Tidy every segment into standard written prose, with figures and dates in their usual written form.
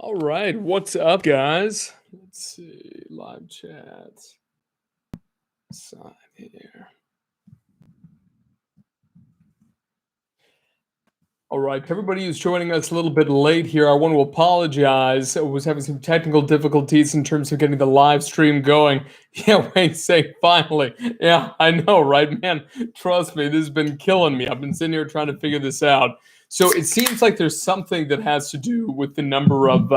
All right, what's up, guys? Let's see, live chat. Sign here. All right, to everybody who's joining us a little bit late here, I want to apologize. I was having some technical difficulties in terms of getting the live stream going. Yeah, Wayne saying finally. Yeah, I know, right, man? Trust me, this has been killing me. I've been sitting here trying to figure this out. So it seems like there's something that has to do with the number of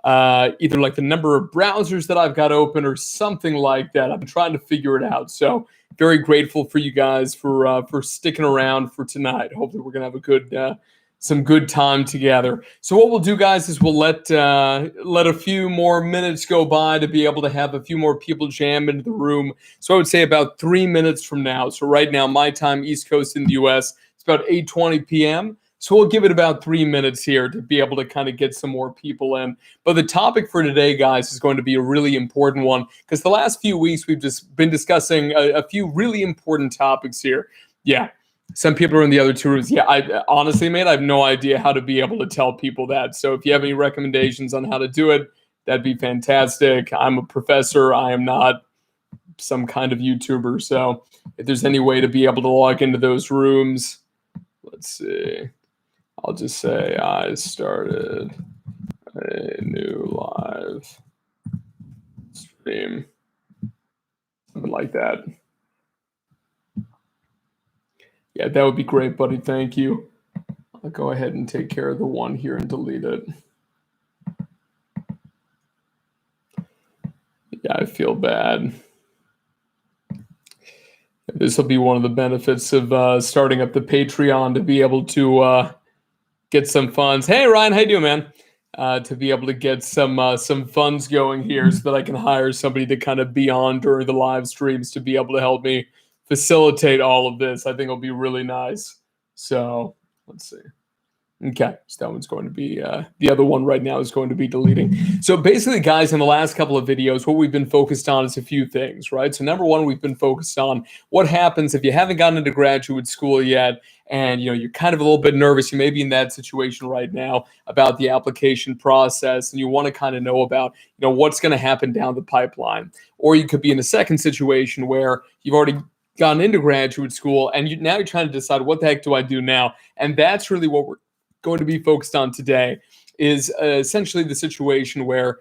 either like the number of browsers that I've got open or something like that. I'm trying to figure it out. So very grateful for you guys for sticking around for tonight. Hopefully we're gonna have a good some good time together. So what we'll do, guys, is we'll let a few more minutes go by to be able to have a few more people jam into the room. So I would say about 3 minutes from now. So right now, my time, East Coast in the U.S., it's about 8:20 p.m. So we'll give it about 3 minutes here to be able to kind of get some more people in. But the topic for today, guys, is going to be a really important one because the last few weeks we've just been discussing a few really important topics here. Yeah, some people are in the other two rooms. Yeah, I honestly, mate, I have no idea how to be able to tell people that. So if you have any recommendations on how to do it, that'd be fantastic. I'm a professor. I am not some kind of YouTuber. So if there's any way to be able to log into those rooms, let's see. I'll just say I started a new live stream, something like that. Yeah, that would be great, buddy. Thank you. I'll go ahead and take care of the one here and delete it. Yeah, I feel bad. This will be one of the benefits of starting up the Patreon, to be able to get some funds. Hey, Ryan, how you doing, man? To be able to get some funds going here so that I can hire somebody to kind of be on during the live streams to be able to help me facilitate all of this. I think it'll be really nice. So let's see. Okay, so that one's going to be, the other one right now is going to be deleting. So basically, guys, in the last couple of videos, what we've been focused on is a few things, right? So number one, we've been focused on what happens if you haven't gotten into graduate school yet, and you're kind of a little bit nervous. You may be in that situation right now about the application process, and you want to kind of know about, what's going to happen down the pipeline. Or you could be in a second situation where you've already gotten into graduate school, and now you're trying to decide, what the heck do I do now? And that's really what we're going to be focused on today, is essentially the situation where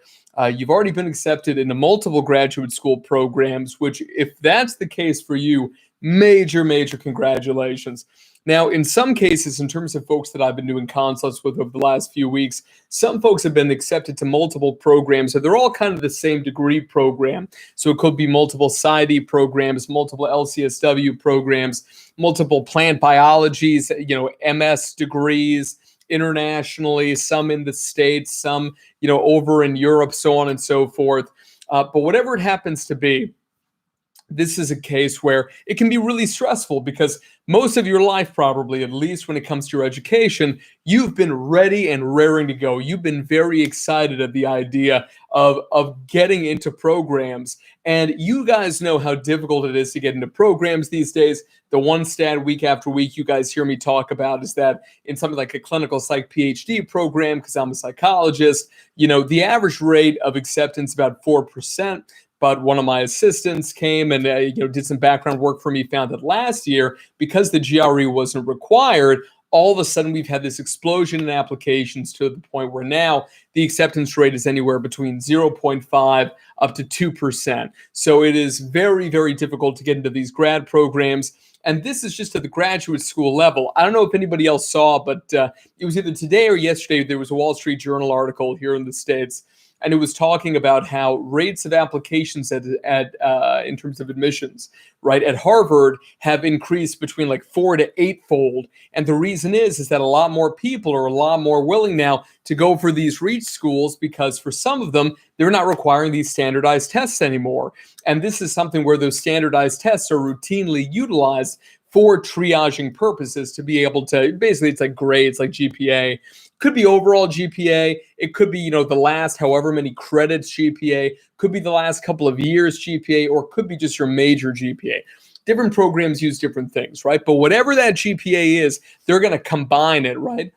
you've already been accepted into multiple graduate school programs, which, if that's the case for you, major congratulations. Now, in some cases, in terms of folks that I've been doing consults with over the last few weeks, some folks have been accepted to multiple programs, so they're all kind of the same degree program. So it could be multiple PsyD programs, multiple LCSW programs, multiple plant biologies, MS degrees, internationally, some in the States, some, over in Europe, so on and so forth. But whatever it happens to be, this is a case where it can be really stressful because most of your life, probably, at least when it comes to your education, you've been ready and raring to go. You've been very excited at the idea of getting into programs. And you guys know how difficult it is to get into programs these days. The one stat week after week you guys hear me talk about is that in something like a clinical psych PhD program, because I'm a psychologist, the average rate of acceptance is about 4%. But one of my assistants came and did some background work for me, found that last year, because the GRE wasn't required, all of a sudden we've had this explosion in applications to the point where now the acceptance rate is anywhere between 0.5 up to 2%. So it is very difficult to get into these grad programs. And this is just at the graduate school level. I don't know if anybody else saw, but it was either today or yesterday, there was a Wall Street Journal article here in the States, and it was talking about how rates of applications at in terms of admissions, right, at Harvard have increased between like 4 to 8-fold. And the reason is that a lot more people are a lot more willing now to go for these reach schools, because for some of them, they're not requiring these standardized tests anymore. And this is something where those standardized tests are routinely utilized for triaging purposes, to be able to, basically it's like grades, like GPA. Could be overall GPA. It could be, the last however many credits GPA. Could be the last couple of years GPA, or could be just your major GPA. different programs use different things, right? But whatever that GPA is, they're going to combine it, right,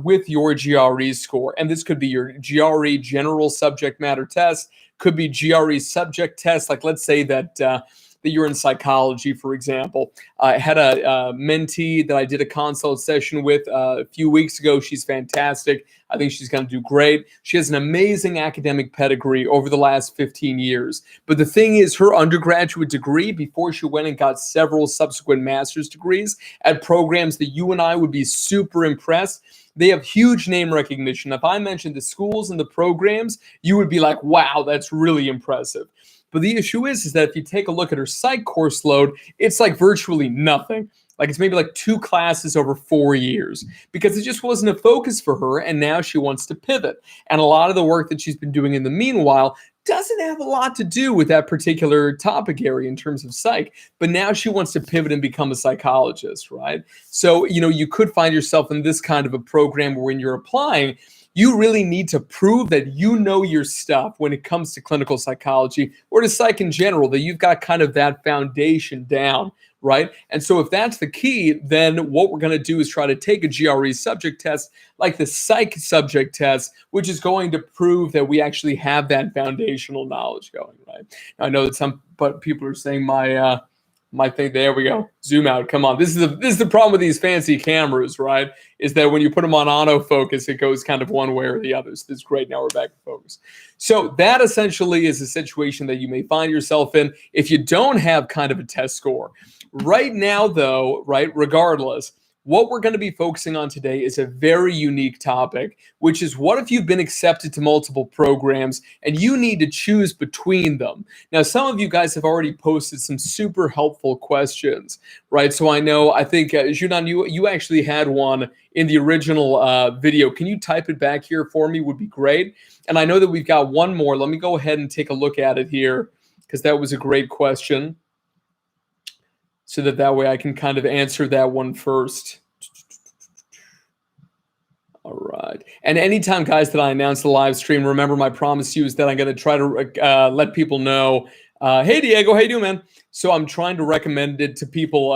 with your GRE score. And this could be your GRE general subject matter test, could be GRE subject test. Like let's say that you're in psychology, for example. I had a mentee that I did a consult session with a few weeks ago. She's fantastic. I think she's going to do great. She has an amazing academic pedigree over the last 15 years. But the thing is, her undergraduate degree, before she went and got several subsequent master's degrees at programs that you and I would be super impressed, they have huge name recognition. If I mentioned the schools and the programs, you would be like, wow, that's really impressive. But the issue is that if you take a look at her psych course load, it's like virtually nothing. Like it's maybe like 2 classes over 4 years because it just wasn't a focus for her. And now she wants to pivot. And a lot of the work that she's been doing in the meanwhile doesn't have a lot to do with that particular topic area in terms of psych. But now she wants to pivot and become a psychologist, right? So, you could find yourself in this kind of a program where when you're applying, you really need to prove that you know your stuff when it comes to clinical psychology or to psych in general, that you've got kind of that foundation down, right? And so if that's the key, then what we're going to do is try to take a GRE subject test like the psych subject test, which is going to prove that we actually have that foundational knowledge going, right? Now, I know that but people are saying my thing, there we go. Zoom out. Come on. This is the problem with these fancy cameras, right? Is that when you put them on autofocus, it goes kind of one way or the other. So this is great. Now we're back to focus. So that essentially is a situation that you may find yourself in if you don't have kind of a test score. Right now, though, right, regardless, what we're going to be focusing on today is a very unique topic, which is what if you've been accepted to multiple programs and you need to choose between them? Now, some of you guys have already posted some super helpful questions, right? So I think, Junan, you actually had one in the original video. Can you type it back here for me? Would be great. And I know that we've got one more. Let me go ahead and take a look at it here because that was a great question. So that way I can kind of answer that one first. All right. And anytime, guys, that I announce the live stream, remember my promise to you is that I'm going to try to let people know, hey, Diego, how you doing, man? So I'm trying to recommend it to people,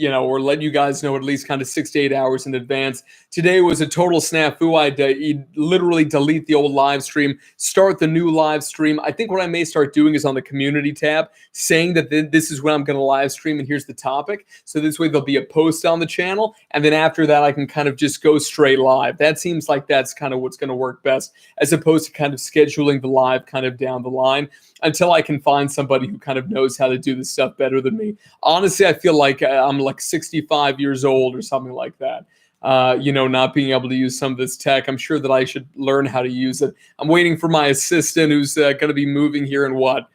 or let you guys know at least kind of 6 to 8 hours in advance. Today was a total snafu. I'd literally delete the old live stream, start the new live stream. I think what I may start doing is on the community tab, saying that this is when I'm going to live stream and here's the topic. So this way there'll be a post on the channel. And then after that, I can kind of just go straight live. That seems like that's kind of what's going to work best, as opposed to kind of scheduling the live kind of down the line until I can find somebody who kind of knows how to do this stuff better than me. Honestly, I feel like I'm like 65 years old or something like that. Not being able to use some of this tech. I'm sure that I should learn how to use it. I'm waiting for my assistant who's going to be moving here in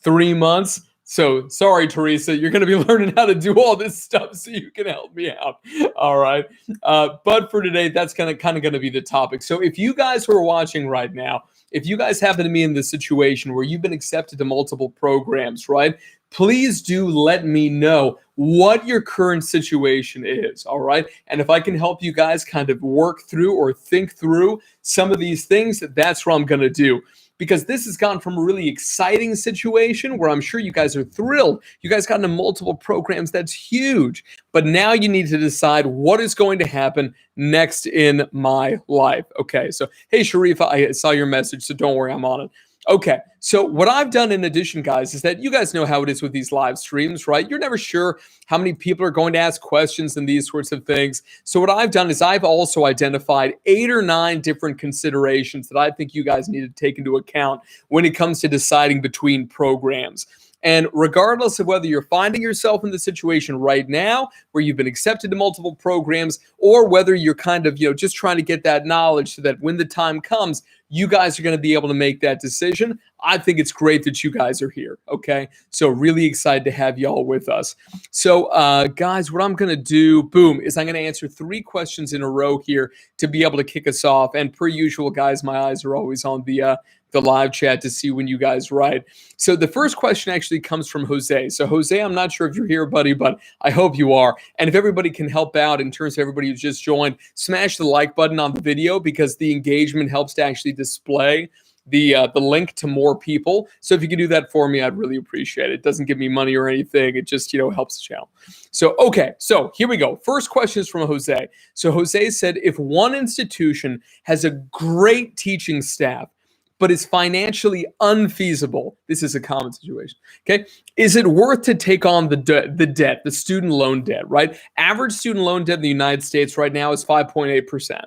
3 months? So sorry, Teresa, you're going to be learning how to do all this stuff so you can help me out. All right. But for today, that's kind of going to be the topic. So if you guys who are watching right now, if you guys happen to be in this situation where you've been accepted to multiple programs, right, please do let me know what your current situation is, all right? And if I can help you guys kind of work through or think through some of these things, that's what I'm going to do. Because this has gone from a really exciting situation where I'm sure you guys are thrilled. You guys got into multiple programs. That's huge. But now you need to decide what is going to happen next in my life. Okay, so hey, Sharifa, I saw your message, so don't worry, I'm on it. Okay, so what I've done in addition, guys, is that you guys know how it is with these live streams, right? You're never sure how many people are going to ask questions and these sorts of things. So what I've done is I've also identified 8 or 9 different considerations that I think you guys need to take into account when it comes to deciding between programs. And regardless of whether you're finding yourself in the situation right now where you've been accepted to multiple programs, or whether you're kind of, just trying to get that knowledge so that when the time comes, you guys are going to be able to make that decision. I think it's great that you guys are here, okay? So really excited to have y'all with us. So guys, what I'm going to do, boom, is I'm going to answer 3 questions in a row here to be able to kick us off. And per usual, guys, my eyes are always on the live chat to see when you guys write. So the first question actually comes from Jose. So Jose, I'm not sure if you're here, buddy, but I hope you are. And if everybody can help out in terms of everybody who's just joined, smash the like button on the video because the engagement helps to actually display the link to more people. So if you can do that for me, I'd really appreciate it. It doesn't give me money or anything. It just, helps the channel. So, okay. So here we go. First question is from Jose. So Jose said, if one institution has a great teaching staff, but is financially unfeasible, this is a common situation, okay? Is it worth to take on the debt, the student loan debt, right? Average student loan debt in the United States right now is 5.8%.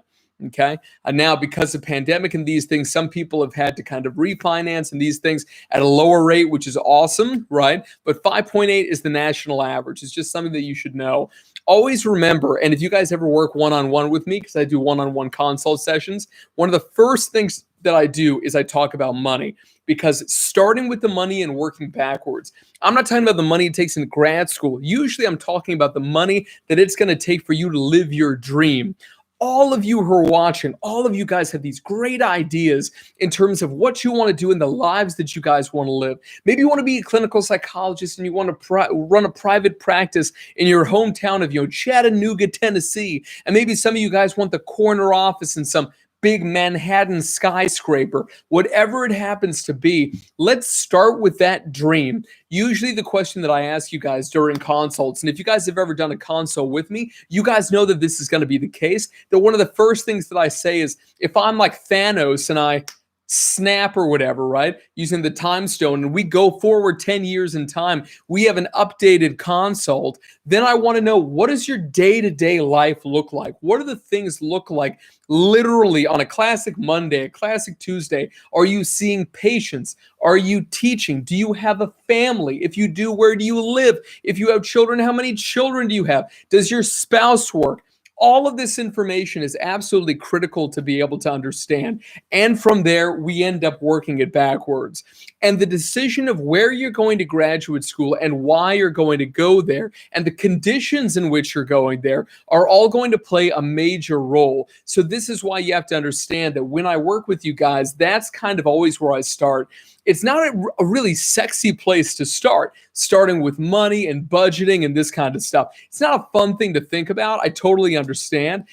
Okay. And now, because of pandemic and these things, some people have had to kind of refinance and these things at a lower rate, which is awesome, right? But 5.8 is the national average. It's just something that you should know. Always remember, and if you guys ever work one-on-one with me, because I do one-on-one consult sessions, one of the first things that I do is I talk about money, because starting with the money and working backwards, I'm not talking about the money it takes in grad school. Usually I'm talking about the money that it's going to take for you to live your dream. All of you who are watching, all of you guys have these great ideas in terms of what you want to do in the lives that you guys want to live. Maybe you want to be a clinical psychologist and you want to run a private practice in your hometown of Chattanooga, Tennessee. And maybe some of you guys want the corner office in some big Manhattan skyscraper. Whatever it happens to be, let's start with that dream. Usually the question that I ask you guys during consults, and if you guys have ever done a consult with me, you guys know that this is going to be the case, that one of the first things that I say is, if I'm like Thanos and I snap or whatever, right, using the time stone, and we go forward 10 years in time, we have an updated consult, then I want to know, what does your day-to-day life look like? What do the things look like literally on a classic Monday, a classic Tuesday? Are you seeing patients? Are you teaching? Do you have a family? If you do, where do you live? If you have children, how many children do you have? Does your spouse work? All of this information is absolutely critical to be able to understand. And from there, we end up working it backwards. And the decision of where you're going to graduate school and why you're going to go there and the conditions in which you're going there are all going to play a major role. So this is why you have to understand that when I work with you guys, that's kind of always where I start. It's not a really sexy place to start, starting with money and budgeting and this kind of stuff. It's not a fun thing to think about. I totally understand.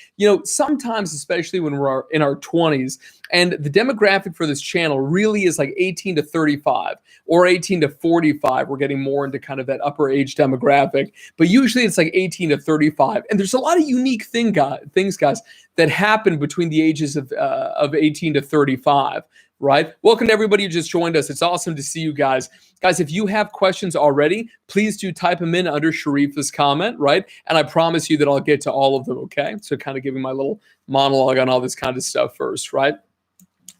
Sometimes, especially when we're in our 20s, and the demographic for this channel really is like 18 to 35 or 18 to 45. We're getting more into kind of that upper age demographic, but usually it's like 18 to 35. And there's a lot of unique things, guys, that happen between the ages of 18 to 35. Right? Welcome to everybody who just joined us. It's awesome to see you guys. Guys, if you have questions already, please do type them in under Sharifa's comment, right? And I promise you that I'll get to all of them, okay? So kind of giving my little monologue on all this kind of stuff first, right?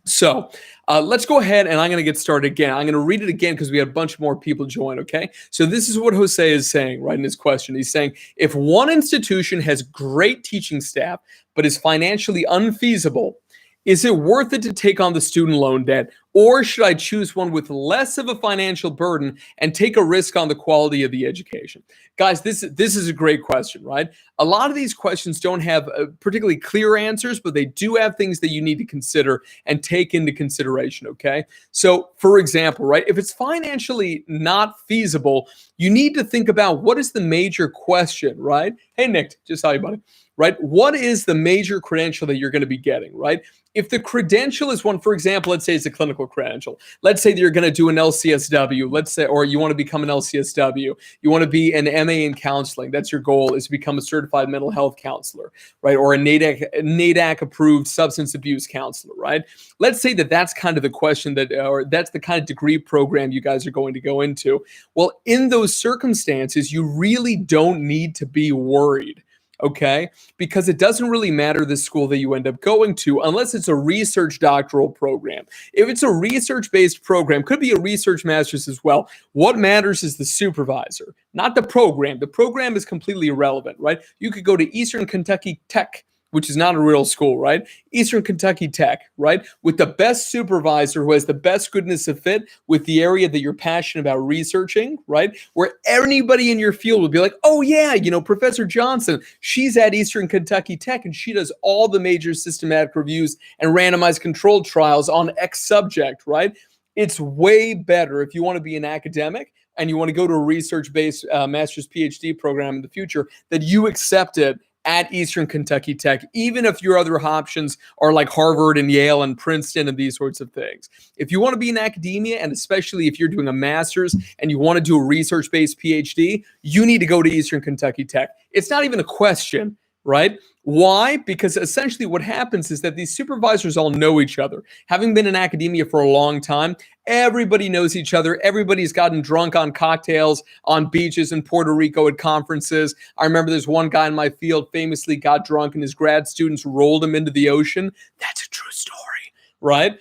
So let's go ahead and I'm going to get started again. I'm going to read it again because we had a bunch more people join, okay? So this is what Jose is saying, right, in his question. He's saying, if one institution has great teaching staff but is financially unfeasible, is it worth it to take on the student loan debt, or should I choose one with less of a financial burden and take a risk on the quality of the education? Guys, this is a great question, right? A lot of these questions don't have particularly clear answers, but they do have things that you need to consider and take into consideration, okay? So, for example, right, if it's financially not feasible, you need to think about what is the major question, right? Hey, Nick, just how you, buddy? Right? What is the major credential that you're going to be getting, right? If the credential is one, for example, let's say it's a clinical credential. Let's say that you're going to do an LCSW, let's say, or you want to become an LCSW. You want to be an MA in counseling. That's your goal, is to become a certified mental health counselor, right? Or a NADAC approved substance abuse counselor, right? Let's say that that's kind of the question or that's the kind of degree program you guys are going to go into. Well, in those circumstances, you really don't need to be worried. Okay, because it doesn't really matter the school that you end up going to unless it's a research doctoral program. If it's a research-based program, could be a research master's as well. What matters is the supervisor, not the program. The program is completely irrelevant, right? You could go to Eastern Kentucky Tech, which is not a real school, right? Eastern Kentucky Tech, right? With the best supervisor who has the best goodness of fit with the area that you're passionate about researching, right? Where anybody in your field would be like, oh yeah, Professor Johnson, she's at Eastern Kentucky Tech and she does all the major systematic reviews and randomized controlled trials on X subject, right? It's way better if you want to be an academic and you want to go to a research-based master's PhD program in the future, that you accept it at Eastern Kentucky Tech, even if your other options are like Harvard and Yale and Princeton and these sorts of things. If you want to be in academia, and especially if you're doing a master's and you want to do a research-based PhD, you need to go to Eastern Kentucky Tech. It's not even a question, right? Why? Because essentially what happens is that these supervisors all know each other. Having been in academia for a long time, everybody knows each other. Everybody's gotten drunk on cocktails on beaches in Puerto Rico at conferences. I remember there's one guy in my field famously got drunk and his grad students rolled him into the ocean. That's a true story, right?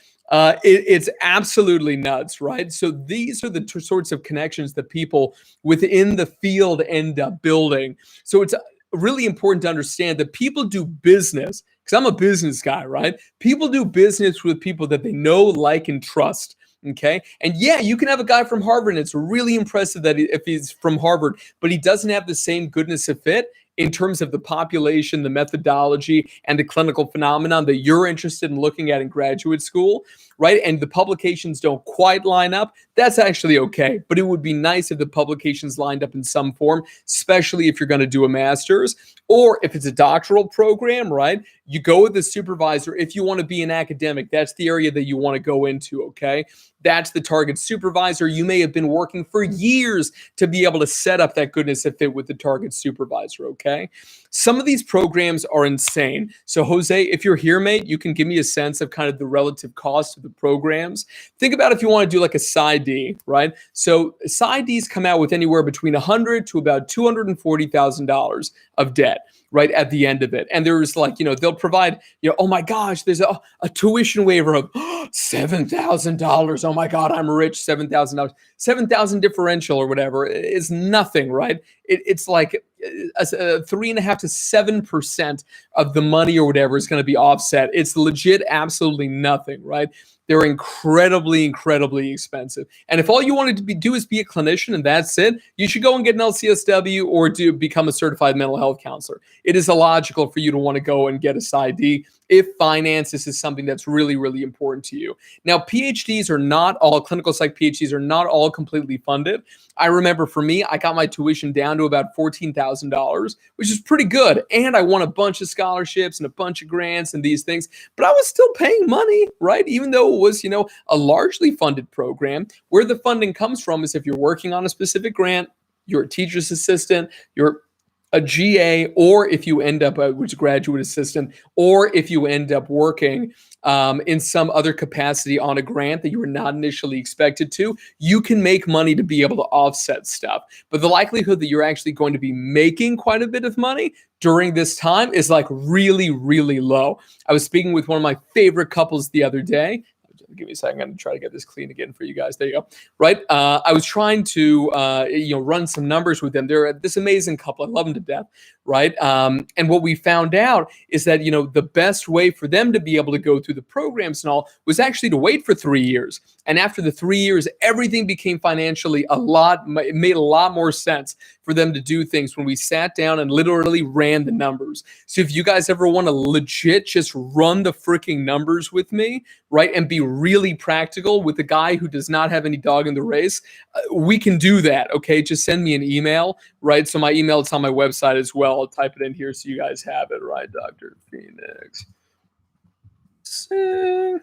It's absolutely nuts, right? So these are the sorts of connections that people within the field end up building. So it's really important to understand that people do business, because I'm a business guy, right? People do business with people that they know, like, and trust. Okay. And yeah, you can have a guy from Harvard, and it's really impressive that if he's from Harvard, but he doesn't have the same goodness of fit in terms of the population, the methodology, and the clinical phenomenon that you're interested in looking at in graduate school, right? And the publications don't quite line up. That's actually okay. But it would be nice if the publications lined up in some form, especially if you're going to do a master's, or if it's a doctoral program, right? You go with the supervisor. If you want to be an academic, that's the area that you want to go into, okay? That's the target supervisor. You may have been working for years to be able to set up that goodness of fit with the target supervisor, okay? Some of these programs are insane. So Jose, if you're here, mate, you can give me a sense of kind of the relative cost of the programs. Think about if you want to do like a PsyD, right? So PsyDs come out with anywhere between $100,000 to about $240,000 of debt, right, at the end of it. And there's like, they'll provide, oh my gosh, there's a tuition waiver of $7,000. Oh my God, I'm rich, $7,000. $7,000 differential or whatever is nothing, right? It's like a 3.5% to 7% of the money or whatever is going to be offset. It's legit absolutely nothing, right? They're incredibly, incredibly expensive. And if all you wanted to do is be a clinician and that's it, you should go and get an LCSW or become a certified mental health counselor. It is illogical for you to want to go and get a PsyD if finances is something that's really, really important to you. Now, PhDs are not all, clinical psych PhDs are not all completely funded. I remember for me, I got my tuition down to about $14,000, which is pretty good. And I won a bunch of scholarships and a bunch of grants and these things, but I was still paying money, right? Even though it was, a largely funded program. Where the funding comes from is if you're working on a specific grant, you're a teacher's assistant, you're a GA, or if you end up which graduate assistant, or if you end up working in some other capacity on a grant that you were not initially expected to, you can make money to be able to offset stuff. But the likelihood that you're actually going to be making quite a bit of money during this time is like really, really low. I was speaking with one of my favorite couples the other day. Give me a second. I'm going to try to get this clean again for you guys. There you go. Right. I was trying to, run some numbers with them. They're this amazing couple. I love them to death. Right. And what we found out is that, the best way for them to be able to go through the programs and all was actually to wait for 3 years. And after the 3 years, everything became financially it made a lot more sense for them to do things when we sat down and literally ran the numbers. So if you guys ever want to legit just run the freaking numbers with me, right, and be really practical with a guy who does not have any dog in the race, we can do that, okay? Just send me an email, right? So my email is on my website as well. I'll type it in here so you guys have it, right? Dr. Phoenix Singh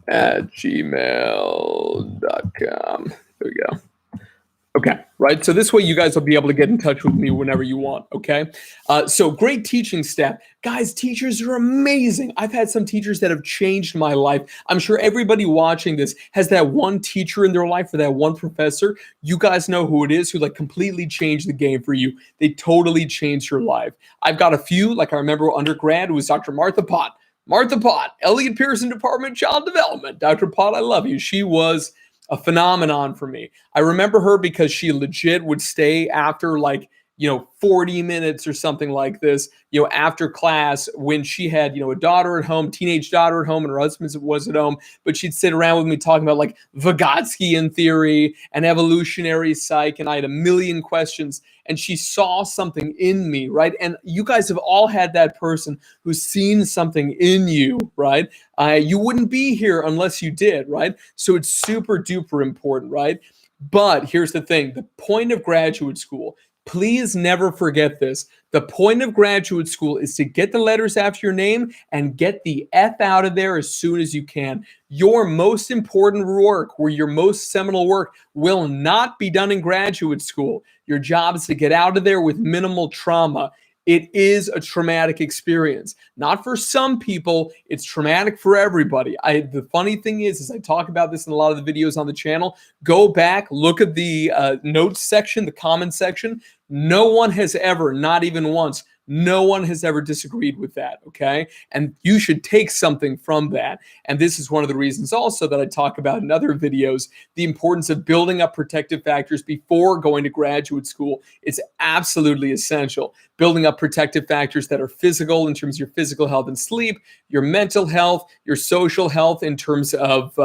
at gmail.com. There we go. Okay, right? So this way you guys will be able to get in touch with me whenever you want, okay? So great teaching staff. Guys, teachers are amazing. I've had some teachers that have changed my life. I'm sure everybody watching this has that one teacher in their life or that one professor. You guys know who it is who completely changed the game for you. They totally changed your life. I've got a few, like I remember undergrad, it was Dr. Martha Pott. Martha Pott, Elliott Pearson Department of Child Development. Dr. Pott, I love you. She was a phenomenon for me. I remember her because she legit would stay after 40 minutes or something like this, after class when she had, a daughter at home, teenage daughter at home, and her husband was at home. But she'd sit around with me talking about Vygotskian theory and evolutionary psych. And I had a million questions and she saw something in me, right? And you guys have all had that person who's seen something in you, right? You wouldn't be here unless you did, right? So it's super duper important, right? But here's the thing, the point of graduate school, Please never forget this. The point of graduate school is to get the letters after your name and get the F out of there as soon as you can. Your most important work, or your most seminal work, will not be done in graduate school. Your job is to get out of there with minimal trauma. It is a traumatic experience. Not for some people, it's traumatic for everybody. The funny thing is I talk about this in a lot of the videos on the channel. Go back, look at the notes section, the comment section. No one has ever, not even once, no one has ever disagreed with that, okay? And you should take something from that. And this is one of the reasons also that I talk about in other videos, the importance of building up protective factors before going to graduate school. It's absolutely essential. Building up protective factors that are physical in terms of your physical health and sleep, your mental health, your social health in terms of,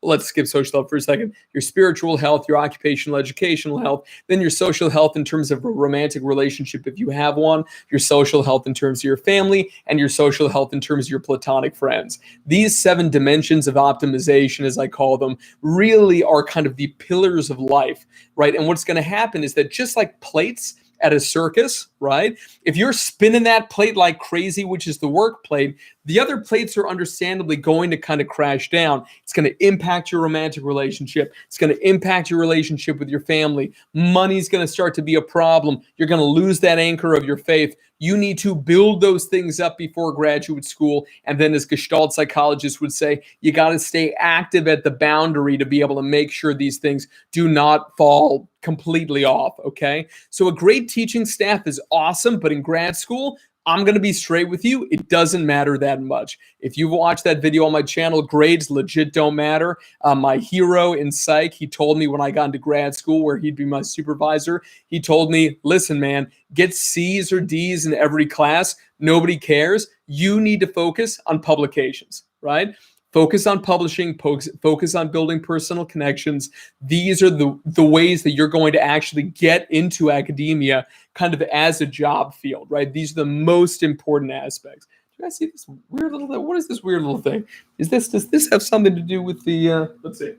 let's skip social health for a second, your spiritual health, your occupational, educational health, then your social health in terms of a romantic relationship if you have one, your social health in terms of your family, and your social health in terms of your platonic friends. These 7 dimensions of optimization, as I call them, really are kind of the pillars of life, right? And what's going to happen is that just like plates at a circus, right? If you're spinning that plate like crazy, which is the work plate, the other plates are understandably going to kind of crash down. It's going to impact your romantic relationship. It's going to impact your relationship with your family. Money's going to start to be a problem. You're going to lose that anchor of your faith. You need to build those things up before graduate school. And then, as Gestalt psychologists would say, you got to stay active at the boundary to be able to make sure these things do not fall completely off, okay? So a great teaching staff is awesome, but in grad school, I'm going to be straight with you. It doesn't matter that much. If you've watched that video on my channel, grades legit don't matter. My hero in Psych, he told me when I got into grad school where he'd be my supervisor, he told me, listen, man, get C's or D's in every class. Nobody cares. You need to focus on publications, right? Focus on publishing, focus on building personal connections. These are the ways that you're going to actually get into academia kind of as a job field, right? These are the most important aspects. Do you guys see this weird little thing? What is this weird little thing? Does this have something to do with the, let's see.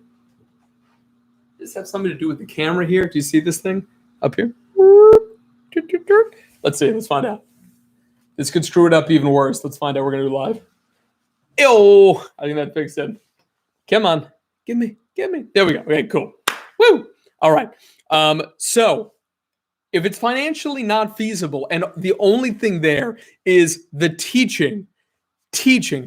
Does this have something to do with the camera here? Do you see this thing up here? Let's see, let's find out. This could screw it up even worse. Let's find out. We're going to do live. Ew, I think that fixed it. Come on, give me. There we go. Okay, cool. Woo. All right. So if it's financially not feasible, and the only thing there is the teaching,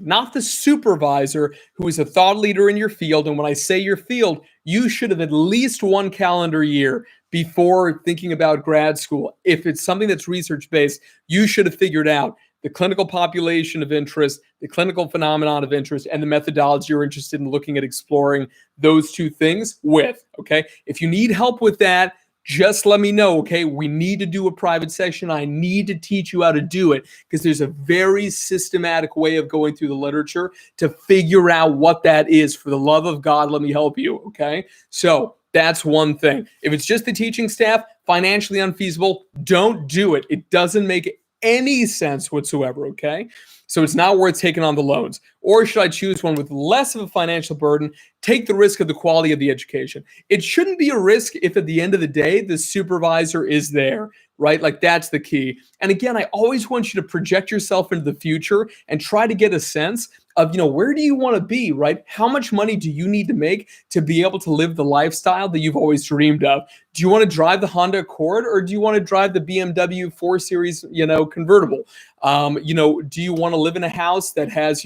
not the supervisor who is a thought leader in your field. And when I say your field, you should have at least 1 calendar year before thinking about grad school. If it's something that's research-based, you should have figured out the clinical population of interest, the clinical phenomenon of interest, and the methodology you're interested in looking at exploring those 2 things with, okay? If you need help with that, just let me know, okay? We need to do a private session. I need to teach you how to do it because there's a very systematic way of going through the literature to figure out what that is. For the love of God, let me help you, okay? So that's one thing. If it's just the teaching staff, financially unfeasible, don't do it. It doesn't make any sense whatsoever, okay? So it's not worth taking on the loans. Or should I choose one with less of a financial burden, take the risk of the quality of the education? It shouldn't be a risk if at the end of the day, the supervisor is there, right? Like that's the key. And again, I always want you to project yourself into the future and try to get a sense of, where do you want to be, right? How much money do you need to make to be able to live the lifestyle that you've always dreamed of? Do you want to drive the Honda Accord or do you want to drive the BMW 4 Series, convertible? Do you want to live in a house that has,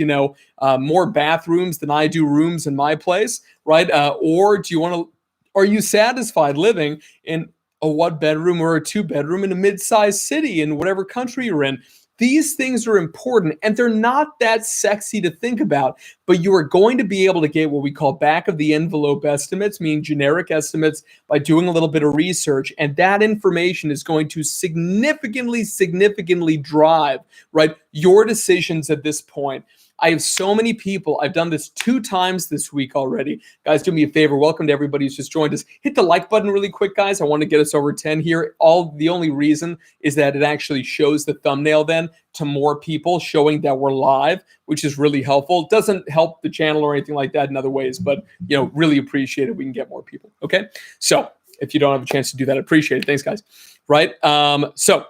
more bathrooms than I do rooms in my place, right? Or do you want to, are you satisfied living in a 1-bedroom or a 2-bedroom in a mid-sized city in whatever country you're in? These things are important and they're not that sexy to think about, but you are going to be able to get what we call back of the envelope estimates, meaning generic estimates, by doing a little bit of research. And that information is going to significantly drive, right, your decisions at this point. I have so many people. I've done this 2 times this week already. Guys, do me a favor. Welcome to everybody who's just joined us. Hit the like button really quick, guys. I want to get us over 10 here. The only reason is that it actually shows the thumbnail then to more people, showing that we're live, which is really helpful. It doesn't help the channel or anything like that in other ways, but really appreciate it. We can get more people. Okay. So if you don't have a chance to do that, I appreciate it. Thanks, guys. right? So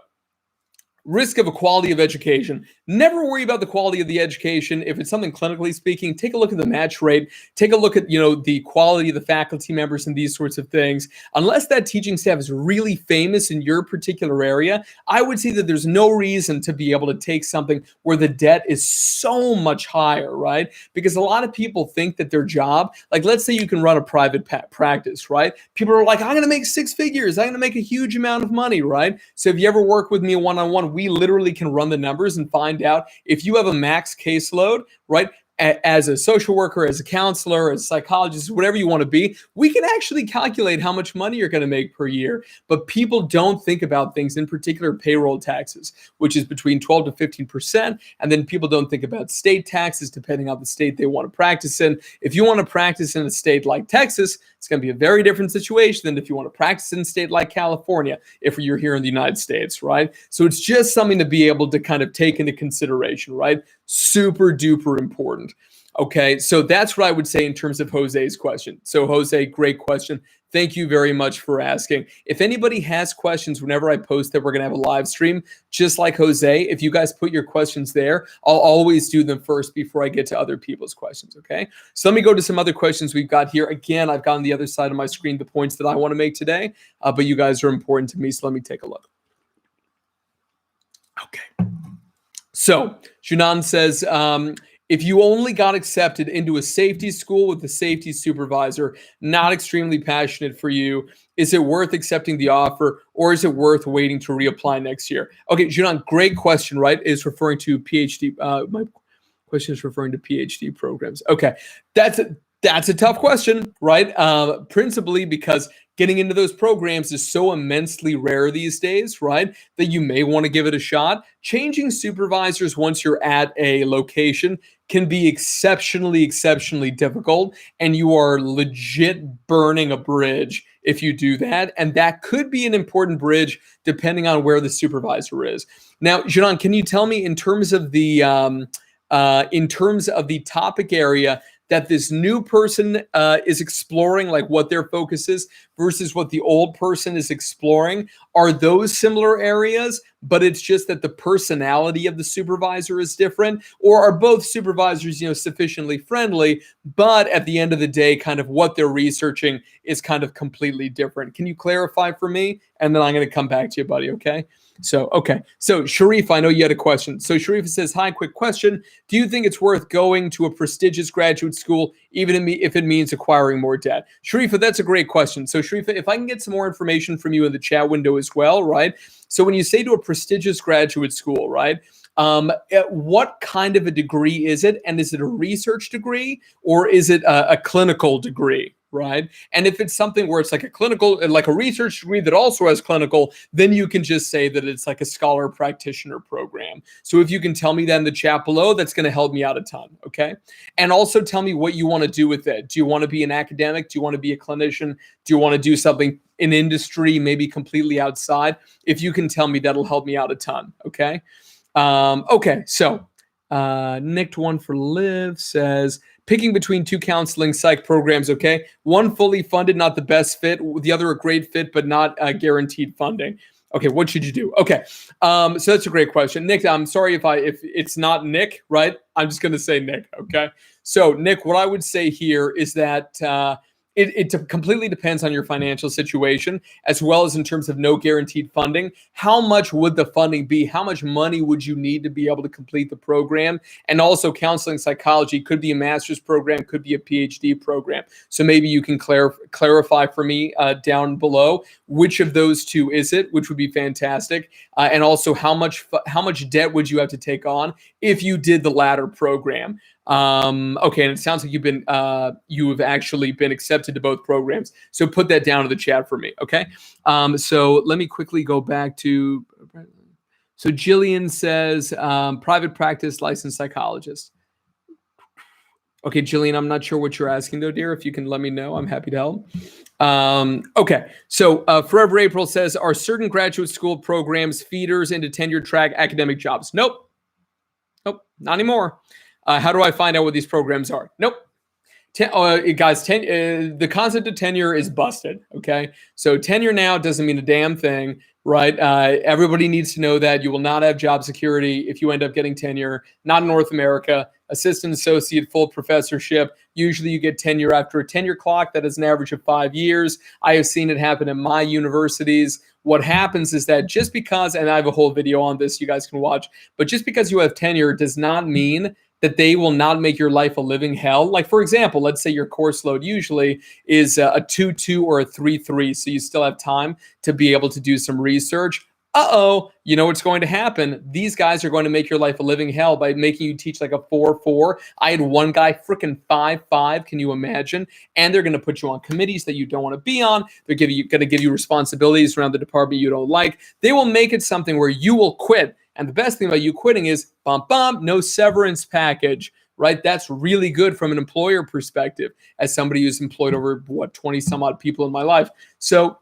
risk of equality of education. Never worry about the quality of the education. If it's something clinically speaking, take a look at the match rate. Take a look at, the quality of the faculty members and these sorts of things. Unless that teaching staff is really famous in your particular area, I would say that there's no reason to be able to take something where the debt is so much higher, right? Because a lot of people think that their job, like let's say you can run a private practice, right? People are like, I'm going to make six figures. I'm going to make a huge amount of money, right? So if you ever work with me one-on-one, we literally can run the numbers and find out if you have a max caseload, right? As a social worker, as a counselor, as a psychologist, whatever you want to be, we can actually calculate how much money you're going to make per year. But people don't think about things, in particular payroll taxes, which is between 12 to 15%. And then people don't think about state taxes, depending on the state they want to practice in. If you want to practice in a state like Texas, it's going to be a very different situation than if you want to practice in a state like California, if you're here in the United States, right? So it's just something to be able to kind of take into consideration, right? Super duper important. Okay, so that's what I would say in terms of Jose's question. So Jose, great question. Thank you very much for asking. If anybody has questions, whenever I post that we're going to have a live stream, just like Jose, if you guys put your questions there, I'll always do them first before I get to other people's questions, okay? So let me go to some other questions we've got here. Again, I've got on the other side of my screen the points that I want to make today, but you guys are important to me, so let me take a look. Okay. So Junan says, if you only got accepted into a safety school with a safety supervisor, not extremely passionate for you, is it worth accepting the offer, or is it worth waiting to reapply next year? Okay, Junan, great question, right? It's referring to PhD. My question is referring to PhD programs. Okay, that's a tough question, right? Principally because getting into those programs is so immensely rare these days, right? That you may want to give it a shot. Changing supervisors once you're at a location can be exceptionally difficult, and you are legit burning a bridge if you do that. And that could be an important bridge depending on where the supervisor is. Now, Janan, can you tell me in terms of the topic area that this new person is exploring, like what their focus is, versus what the old person is exploring? Are those similar areas, but it's just that the personality of the supervisor is different? Or are both supervisors, sufficiently friendly, but at the end of the day, kind of what they're researching is kind of completely different? Can you clarify for me? And then I'm going to come back to you, buddy, okay? So Sharif, I know you had a question. So Sharif says, hi, quick question. Do you think it's worth going to a prestigious graduate school, even if it means acquiring more debt? Sharifa, that's a great question. So Sharifa, if I can get some more information from you in the chat window as well, right? So when you say to a prestigious graduate school, right? What kind of a degree is it? And is it a research degree, or is it a clinical degree? Right. And if it's something where it's like a clinical, like a research degree that also has clinical, then you can just say that it's like a scholar practitioner program. So if you can tell me that in the chat below, that's going to help me out a ton. Okay. And also tell me what you want to do with it. Do you want to be an academic? Do you want to be a clinician? Do you want to do something in industry, maybe completely outside? If you can tell me, that'll help me out a ton. Okay. Okay. So Nicked one for Liv says, picking between two counseling psych programs, okay? One fully funded, not the best fit. The other a great fit, but not guaranteed funding. Okay, what should you do? Okay, so that's a great question. Nick, I'm sorry if it's not Nick, right? I'm just going to say Nick, okay? So Nick, what I would say here is that it completely depends on your financial situation, as well as in terms of no guaranteed funding. How much would the funding be? How much money would you need to be able to complete the program? And also, counseling psychology could be a master's program, could be a PhD program. So maybe you can clarify for me down below which of those two is it, which would be fantastic. And also, how much debt would you have to take on if you did the latter program? Okay, and it sounds like you have actually been accepted to both programs. So put that down in the chat for me, okay? So let me quickly go back to, so Jillian says, private practice licensed psychologist. Okay, Jillian, I'm not sure what you're asking though, dear. If you can let me know, I'm happy to help. Okay, so Forever April says, are certain graduate school programs feeders into tenured track academic jobs? Nope, not anymore. How do I find out what these programs are? Nope. Guys, the concept of tenure is busted, okay? So tenure now doesn't mean a damn thing. right? Everybody needs to know that you will not have job security if you end up getting tenure, not in North America. Assistant, associate, full professorship. Usually you get tenure after a tenure clock that is an average of 5 years. I have seen it happen in my universities. What happens is that just because, and I have a whole video on this you guys can watch, but just because you have tenure does not mean that they will not make your life a living hell. Like, for example, let's say your course load usually is a 2-2 or a 3-3, so you still have time to be able to do some research. You know what's going to happen? These guys are going to make your life a living hell by making you teach like a 4-4. I had one guy freaking 5-5. Can you imagine? And they're going to put you on committees that you don't want to be on. They're going to give you responsibilities around the department you don't like. They will make it something where you will quit. And the best thing about you quitting is, no severance package, right? That's really good from an employer perspective, as somebody who's employed over, 20 some odd people in my life. So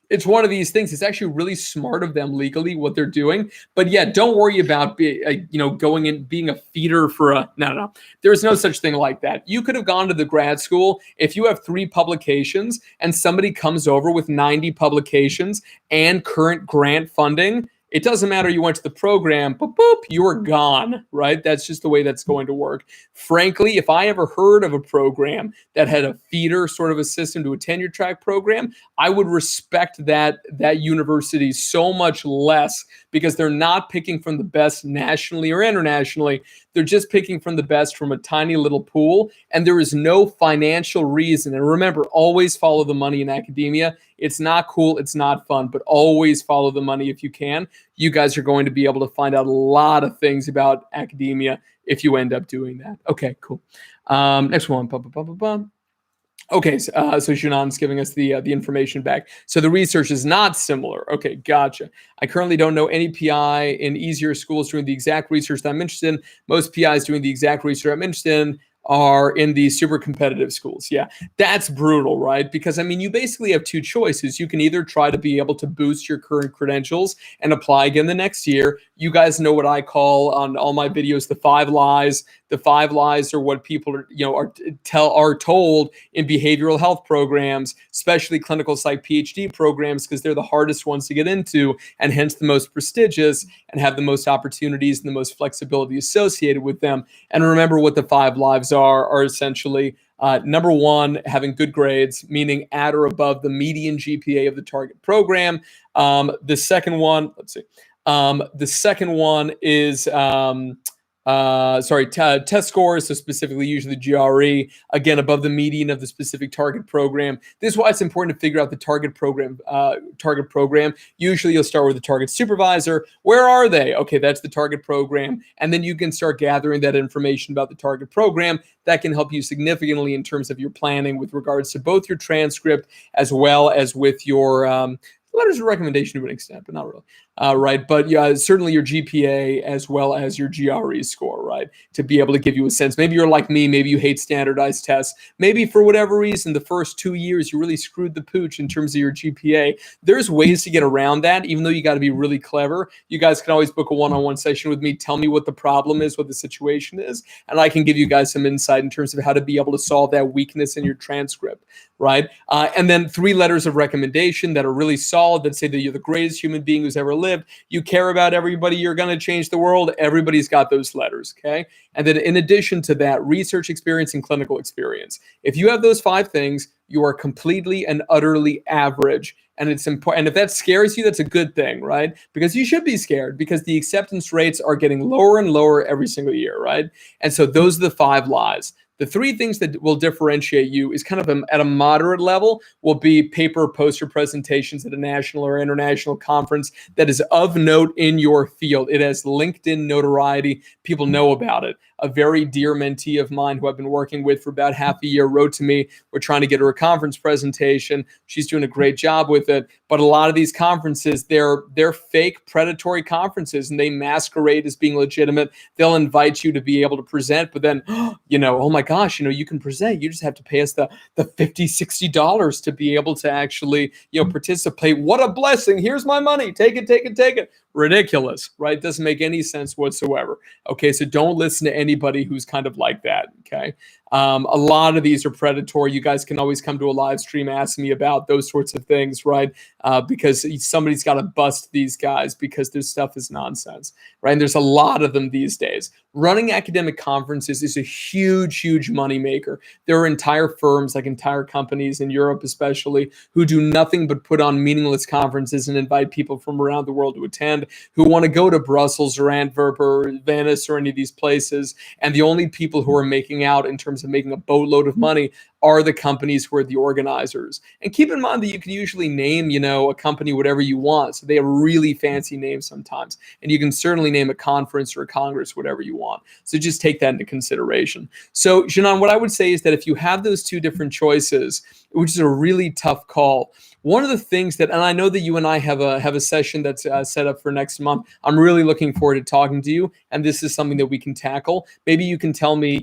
it's one of these things. It's actually really smart of them legally what they're doing. But yeah, don't worry about going in being a feeder for a no. There's no such thing like that. You could have gone to the grad school if you have 3 publications and somebody comes over with 90 publications and current grant funding. It doesn't matter you went to the program, but you are gone, right? That's just the way that's going to work. Frankly, if I ever heard of a program that had a feeder sort of a system to a tenure track program, I would respect that university so much less, because they're not picking from the best nationally or internationally. They're just picking from the best from a tiny little pool, and there is no financial reason. And remember, always follow the money in academia. It's not cool, it's not fun, but always follow the money if you can. You guys are going to be able to find out a lot of things about academia if you end up doing that. Okay, cool. Next one. Okay, so Shunan's giving us the information back. So the research is not similar. Okay, gotcha. I currently don't know any PI in easier schools doing the exact research that I'm interested in. Most PIs doing the exact research I'm interested in are in the super competitive schools. Yeah, that's brutal, right? Because, I mean, you basically have 2 choices. You can either try to be able to boost your current credentials and apply again the next year. You guys know what I call on all my videos the 5 lies. The 5 lies are what people are told in behavioral health programs, especially clinical psych PhD programs, because they're the hardest ones to get into and hence the most prestigious and have the most opportunities and the most flexibility associated with them. And remember what the 5 lives are essentially number 1, having good grades, meaning at or above the median GPA of the target program. The second one, the second one is test scores, so specifically usually the GRE, again, above the median of the specific target program. This is why it's important to figure out the target program. Usually you'll start with the target supervisor. Where are they? Okay, that's the target program. And then you can start gathering that information about the target program. That can help you significantly in terms of your planning with regards to both your transcript as well as with your letters of recommendation to an extent, but not really. Right. But yeah, certainly your GPA as well as your GRE score, right? To be able to give you a sense. Maybe you're like me. Maybe you hate standardized tests. Maybe for whatever reason, the first 2 years, you really screwed the pooch in terms of your GPA. There's ways to get around that, even though you got to be really clever. You guys can always book a one-on-one session with me. Tell me what the problem is, what the situation is, and I can give you guys some insight in terms of how to be able to solve that weakness in your transcript, right? And then 3 letters of recommendation that are really solid, that say that you're the greatest human being who's ever lived. You care about everybody. You're going to change the world. Everybody's got those letters, okay? And then in addition to that, research experience and clinical experience. If you have those 5 things, you are completely and utterly average. And it's important. And if that scares you, that's a good thing, right? Because you should be scared, because the acceptance rates are getting lower and lower every single year, right? And so those are the 5 lies. The 3 things that will differentiate you is kind of at a moderate level will be paper or poster presentations at a national or international conference that is of note in your field. It has LinkedIn notoriety. People know about it. A very dear mentee of mine who I've been working with for about half a year wrote to me. We're trying to get her a conference presentation. She's doing a great job with it. But a lot of these conferences, they're fake predatory conferences, and they masquerade as being legitimate. They'll invite you to be able to present, but then, oh my gosh, you can present. You just have to pay us the $50, $60 to be able to actually, participate. What a blessing. Here's my money. Take it. Ridiculous, right? Doesn't make any sense whatsoever. Okay, so don't listen to anybody who's kind of like that. Okay. A lot of these are predatory. You guys can always come to a live stream, ask me about those sorts of things, right? Because somebody's got to bust these guys because their stuff is nonsense, right? And there's a lot of them these days. Running academic conferences is a huge, huge moneymaker. There are entire firms, like entire companies in Europe especially, who do nothing but put on meaningless conferences and invite people from around the world to attend, who want to go to Brussels or Antwerp or Venice or any of these places. And the only people who are making out in terms of making a boatload of money are the companies who are the organizers. And keep in mind that you can usually name, a company whatever you want. So they have really fancy names sometimes. And you can certainly name a conference or a congress whatever you want. So just take that into consideration. So, Janan, what I would say is that if you have those two different choices, which is a really tough call, one of the things that, and I know that you and I have a session that's set up for next month. I'm really looking forward to talking to you, and this is something that we can tackle. Maybe you can tell me,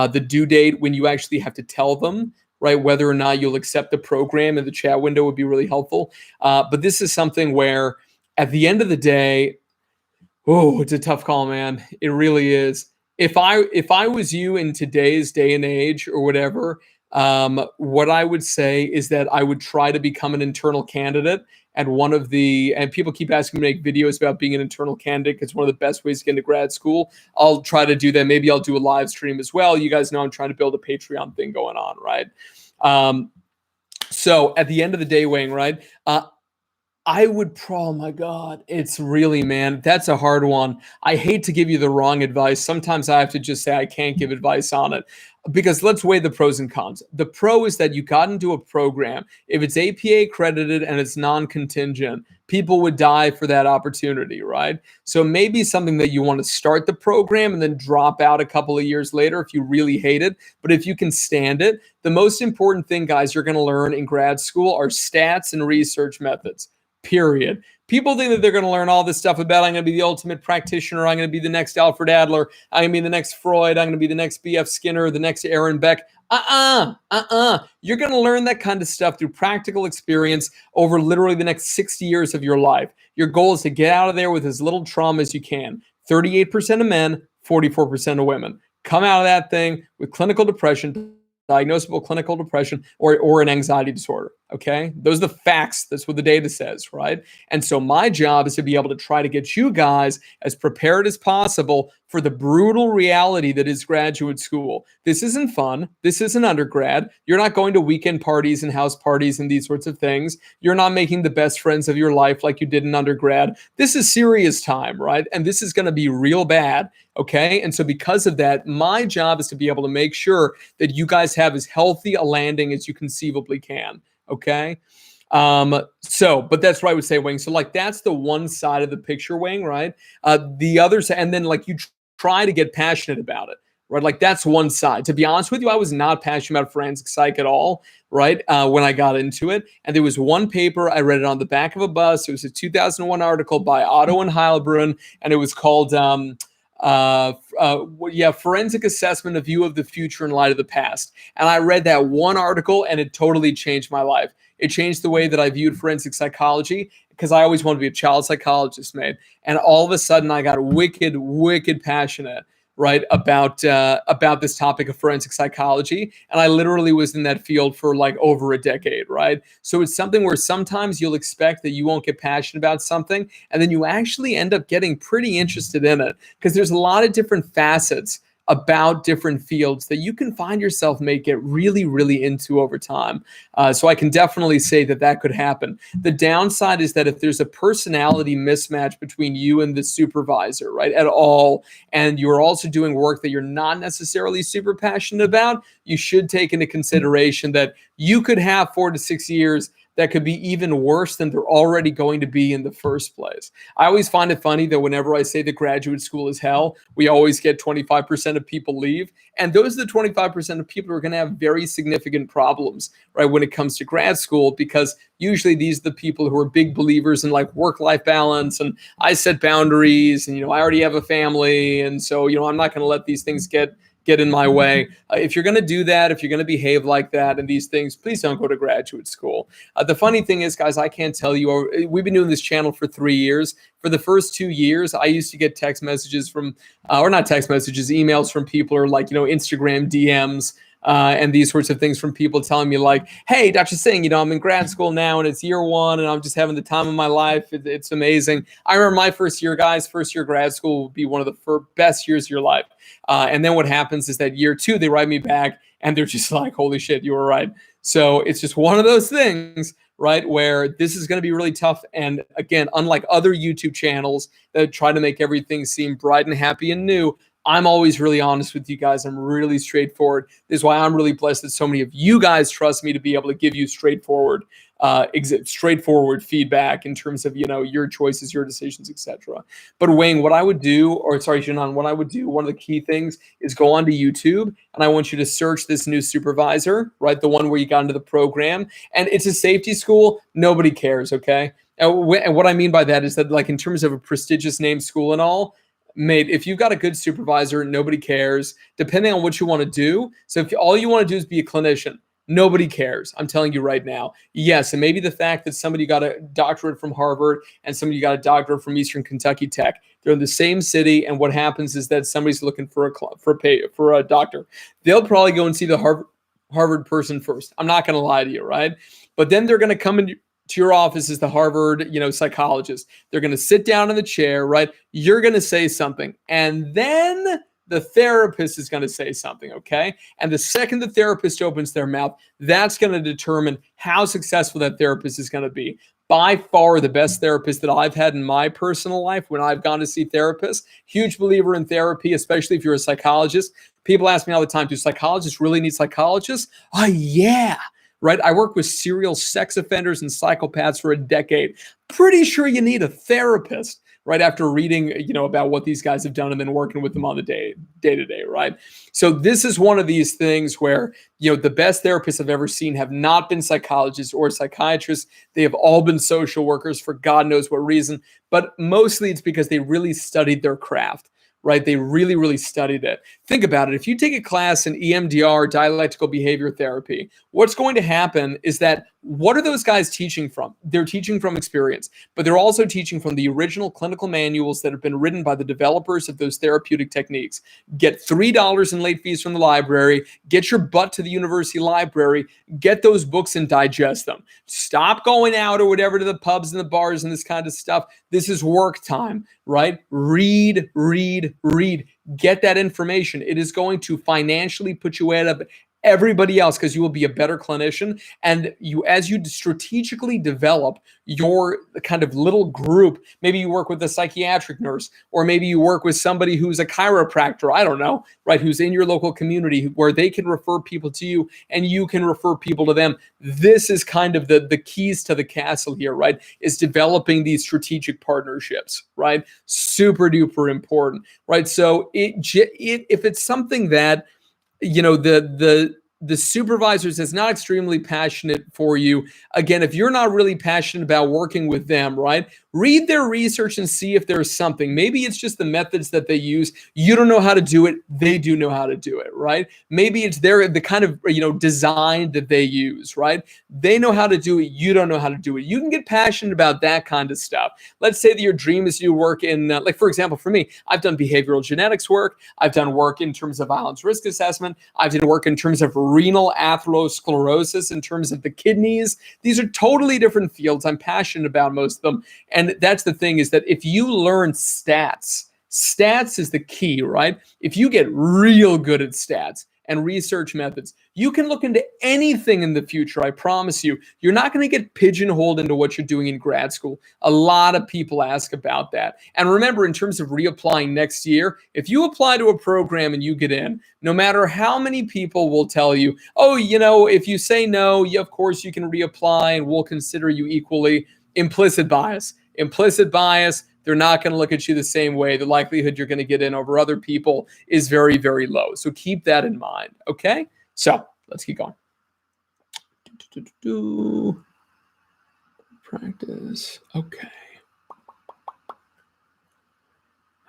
the due date when you actually have to tell them, right, whether or not you'll accept the program in the chat window would be really helpful. But this is something where, at the end of the day, it's a tough call, man. It really is. If I was you in today's day and age or whatever, what I would say is that I would try to become an internal candidate at and people keep asking me to make videos about being an internal candidate because it's one of the best ways to get into grad school. I'll try to do that. Maybe I'll do a live stream as well. You guys know I'm trying to build a Patreon thing going on, right? So at the end of the day, Wayne, right? Oh my God, it's really, man, that's a hard one. I hate to give you the wrong advice. Sometimes I have to just say I can't give advice on it because let's weigh the pros and cons. The pro is that you got into a program. If it's APA accredited and it's non-contingent, people would die for that opportunity, right? So maybe something that you want to start the program and then drop out a couple of years later if you really hate it. But if you can stand it, the most important thing, guys, you're going to learn in grad school are stats and research methods. Period. People think that they're going to learn all this stuff about I'm going to be the ultimate practitioner. I'm going to be the next Alfred Adler. I'm going to be the next Freud. I'm going to be the next B.F. Skinner, the next Aaron Beck. You're going to learn that kind of stuff through practical experience over literally the next 60 years of your life. Your goal is to get out of there with as little trauma as you can. 38% of men, 44% of women. Come out of that thing with clinical depression, diagnosable clinical depression, or an anxiety disorder. Okay, those are the facts. That's what the data says, right? And so my job is to be able to try to get you guys as prepared as possible for the brutal reality that is graduate school. This isn't fun. This isn't undergrad. You're not going to weekend parties and house parties and these sorts of things. You're not making the best friends of your life like you did in undergrad. This is serious time, right? And this is going to be real bad. Okay. And so because of that, my job is to be able to make sure that you guys have as healthy a landing as you conceivably can. Okay. But that's what I would say, Wing. So like, that's the one side of the picture, Wing, right? The other side, and then like you try to get passionate about it, right? Like that's one side. To be honest with you, I was not passionate about forensic psych at all, right? When I got into it. And there was one paper, I read it on the back of a bus. It was a 2001 article by Otto and Heilbrunn, and it was called, Forensic Assessment, a View of the Future in Light of the Past. And I read that one article and it totally changed my life. It changed the way that I viewed forensic psychology because I always wanted to be a child psychologist, man. And all of a sudden I got wicked passionate, right, about this topic of forensic psychology. And I literally was in that field for like over a decade, right? So it's something where sometimes you'll expect that you won't get passionate about something, and then you actually end up getting pretty interested in it because there's a lot of different facets about different fields that you can find yourself may get really into over time. So I can definitely say that could happen. The downside is that if there's a personality mismatch between you and the supervisor, right, at all, and you're also doing work that you're not necessarily super passionate about, you should take into consideration that you could have 4 to 6 years that could be even worse than they're already going to be in the first place. I always find it funny that whenever I say that graduate school is hell, we always get 25% of people leave. And those are the 25% of people who are going to have very significant problems, right, when it comes to grad school, because usually these are the people who are big believers in like work-life balance, and I set boundaries, and, I already have a family. And so, I'm not going to let these things get get in my way. If you're going to do that, if you're going to behave like that and these things, please don't go to graduate school. The funny thing is, guys, I can't tell you, we've been doing this channel for 3 years. For the first 2 years, I used to get text messages from, or not text messages, emails from people, or like, Instagram DMs, and these sorts of things from people telling me like, hey, Dr. Singh, I'm in grad school now and it's year 1 and I'm just having the time of my life. It's amazing. I remember my first year, guys, first year grad school will be one of the best years of your life. And then what happens is that year 2, they write me back and they're just like, holy shit, you were right. So it's just one of those things, right, where this is going to be really tough. And again, unlike other YouTube channels that try to make everything seem bright and happy and new, I'm always really honest with you guys. I'm really straightforward. This is why I'm really blessed that so many of you guys trust me to be able to give you straightforward feedback in terms of, your choices, your decisions, etc. But Wayne, what I would do, or sorry, Janan, what I would do, one of the key things is go onto YouTube and I want you to search this new supervisor, right? The one where you got into the program, and it's a safety school. Nobody cares, okay? And what I mean by that is that, like, in terms of a prestigious name school and all, mate, if you've got a good supervisor, nobody cares, depending on what you want to do. So if all you want to do is be a clinician, nobody cares. I'm telling you right now. Yes, and maybe the fact that somebody got a doctorate from Harvard and somebody got a doctorate from Eastern Kentucky Tech, they're in the same city, and what happens is that somebody's looking for a doctor. They'll probably go and see the Harvard person first. I'm not going to lie to you, right? But then they're going to come in to your office as the Harvard, psychologist. They're going to sit down in the chair, right? You're going to say something, and then the therapist is going to say something, okay? And the second the therapist opens their mouth, that's going to determine how successful that therapist is going to be. By far the best therapist that I've had in my personal life when I've gone to see therapists. Huge believer in therapy, especially if you're a psychologist. People ask me all the time, do psychologists really need psychologists? Oh, yeah. Right? I worked with serial sex offenders and psychopaths for a decade. Pretty sure you need a therapist, right? After reading, about what these guys have done and then working with them on the day to day, right? So this is one of these things where, the best therapists I've ever seen have not been psychologists or psychiatrists. They have all been social workers for God knows what reason, but mostly it's because they really studied their craft. Right? They really, really studied it. Think about it. If you take a class in EMDR, dialectical behavior therapy, what's going to happen is that, what are those guys teaching from? They're teaching from experience, but they're also teaching from the original clinical manuals that have been written by the developers of those therapeutic techniques. Get $3 in late fees from the library, get your butt to the university library, get those books and digest them. Stop going out or whatever to the pubs and the bars and this kind of stuff. This is work time, right? Read. Get that information. It is going to financially put you ahead of everybody else because you will be a better clinician. And as you strategically develop your kind of little group, maybe you work with a psychiatric nurse, or maybe you work with somebody who's a chiropractor, I don't know, right, who's in your local community where they can refer people to you and you can refer people to them. This is kind of the keys to the castle here, right, is developing these strategic partnerships, right? Super duper important, right? So if it's something that, the supervisors is not extremely passionate for you. Again, if you're not really passionate about working with them, right, read their research and see if there's something. Maybe it's just the methods that they use. You don't know how to do it. They do know how to do it, right? Maybe it's the kind of, design that they use, right? They know how to do it. You don't know how to do it. You can get passionate about that kind of stuff. Let's say that your dream is you work in, like, for example, for me, I've done behavioral genetics work. I've done work in terms of violence risk assessment. I've done work in terms of renal atherosclerosis, in terms of the kidneys. These are totally different fields. I'm passionate about most of them. And that's the thing, is that if you learn stats is the key, right? If you get real good at stats and research methods, you can look into anything in the future. I promise you, you're not going to get pigeonholed into what you're doing in grad school. A lot of people ask about that. And remember, in terms of reapplying next year, if you apply to a program and you get in, no matter how many people will tell you, oh, if you say no, of course you can reapply and we'll consider you equally. Implicit bias. They're not going to look at you the same way. The likelihood you're going to get in over other people is very, very low. So keep that in mind. Okay? So let's keep going. Practice. Okay.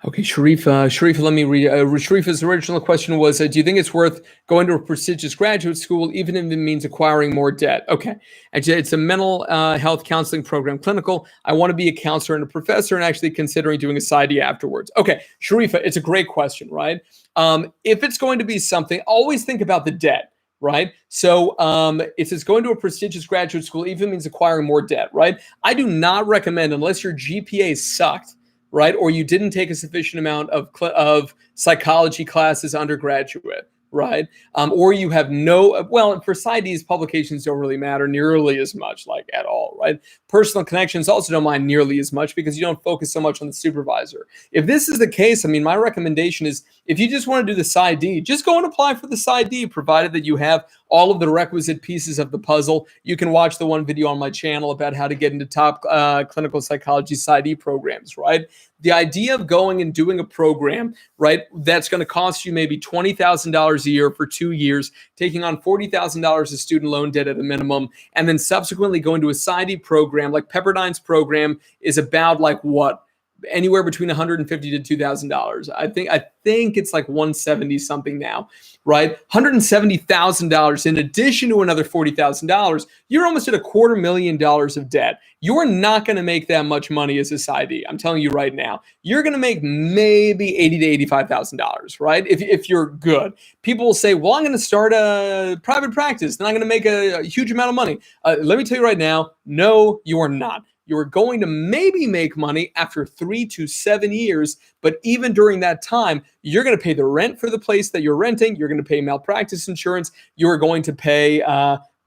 Okay, Sharifa, let me read. Sharifa's original question was, do you think it's worth going to a prestigious graduate school, even if it means acquiring more debt? Okay, actually, it's a mental health counseling program, clinical. I want to be a counselor and a professor and actually considering doing a PsyD afterwards. Okay, Sharifa, it's a great question, right? If it's going to be something, always think about the debt. Right. So if it's going to a prestigious graduate school, even means acquiring more debt. Right. I do not recommend, unless your GPA sucked, right, or you didn't take a sufficient amount of psychology classes undergraduate, right, or you have well, for PsyDs, publications don't really matter nearly as much, like at all, right? Personal connections also don't mind nearly as much because you don't focus so much on the supervisor. If this is the case, I mean, my recommendation is if you just want to do the PsyD, just go and apply for the PsyD, provided that you have all of the requisite pieces of the puzzle. You can watch the one video on my channel about how to get into top clinical psychology PsyD programs, right? The idea of going and doing a program, right, that's going to cost you maybe $20,000 a year for 2 years, taking on $40,000 of student loan debt at a minimum, and then subsequently going to a PsyD program, like Pepperdine's program is about like what? Anywhere between $150 to $2,000. I think it's like 170 something now, right? $170,000 in addition to another $40,000. You're almost at $250,000 of debt. You're not going to make that much money as a PsyD. I'm telling you right now. You're going to make maybe $80,000 to $85,000, right? If you're good. People will say, well, I'm going to start a private practice, then I'm going to make a huge amount of money. Let me tell you right now, no, you are not. You're going to maybe make money after 3 to 7 years, but even during that time, you're going to pay the rent for the place that you're renting. You're going to pay malpractice insurance. You're going to pay,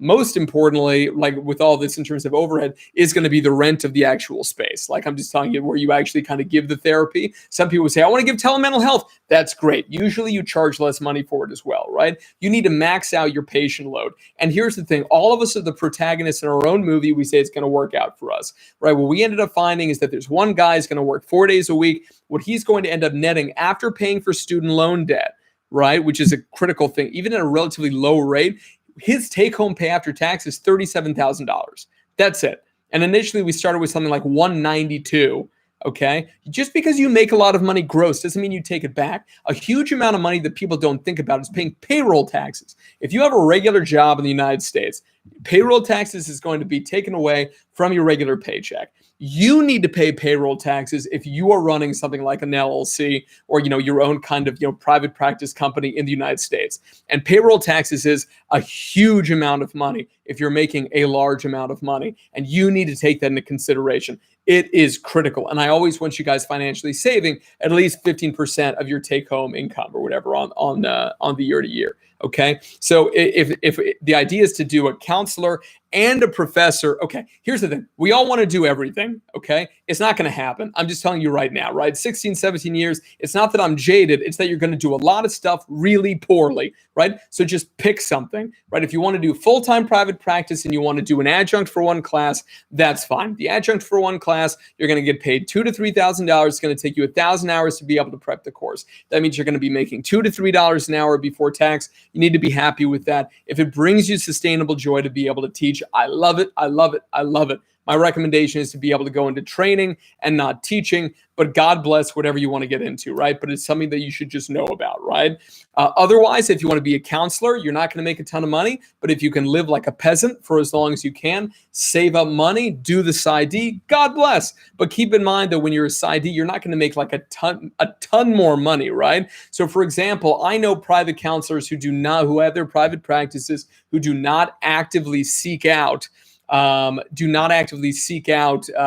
most importantly, like with all this in terms of overhead, is going to be the rent of the actual space. Like I'm just telling you, where you actually kind of give the therapy. Some people say, I want to give telemental health. That's great. Usually you charge less money for it as well, right? You need to max out your patient load. And here's the thing. All of us are the protagonists in our own movie. We say it's going to work out for us, right? What we ended up finding is that there's one guy who's going to work 4 days a week. What he's going to end up netting after paying for student loan debt, right, which is a critical thing, even at a relatively low rate, his take-home pay after tax is $37,000. That's it. And initially we started with something like 192. Okay. Just because you make a lot of money gross doesn't mean you take it back. A huge amount of money that people don't think about is paying payroll taxes. If you have a regular job in the United States, payroll taxes is going to be taken away from your regular paycheck. You need to pay payroll taxes if you are running something like an LLC or, your own kind of, private practice company in the United States. And payroll taxes is a huge amount of money if you're making a large amount of money, and you need to take that into consideration. It is critical. And I always want you guys financially saving at least 15% of your take-home income or whatever on the year to year. Okay. So if the idea is to do a counselor and a professor, okay, here's the thing. We all want to do everything. Okay. It's not going to happen. I'm just telling you right now, right? 16, 17 years. It's not that I'm jaded. It's that you're going to do a lot of stuff really poorly, right? So just pick something, right? If you want to do full-time private practice and you want to do an adjunct for one class, that's fine. The adjunct for one class, you're going to get paid $2,000 to $3,000. It's going to take you 1,000 hours to be able to prep the course. That means you're going to be making $2 to $3 an hour before tax. You need to be happy with that. If it brings you sustainable joy to be able to teach, I love it. I love it. I love it. My recommendation is to be able to go into training and not teaching, but God bless whatever you want to get into, right? But it's something that you should just know about, right? Otherwise, if you want to be a counselor, you're not going to make a ton of money, but if you can live like a peasant for as long as you can, save up money, do the PsyD, God bless. But keep in mind that when you're a PsyD, you're not going to make like a ton more money, right? So for example, I know private counselors who have their private practices, who do not actively seek out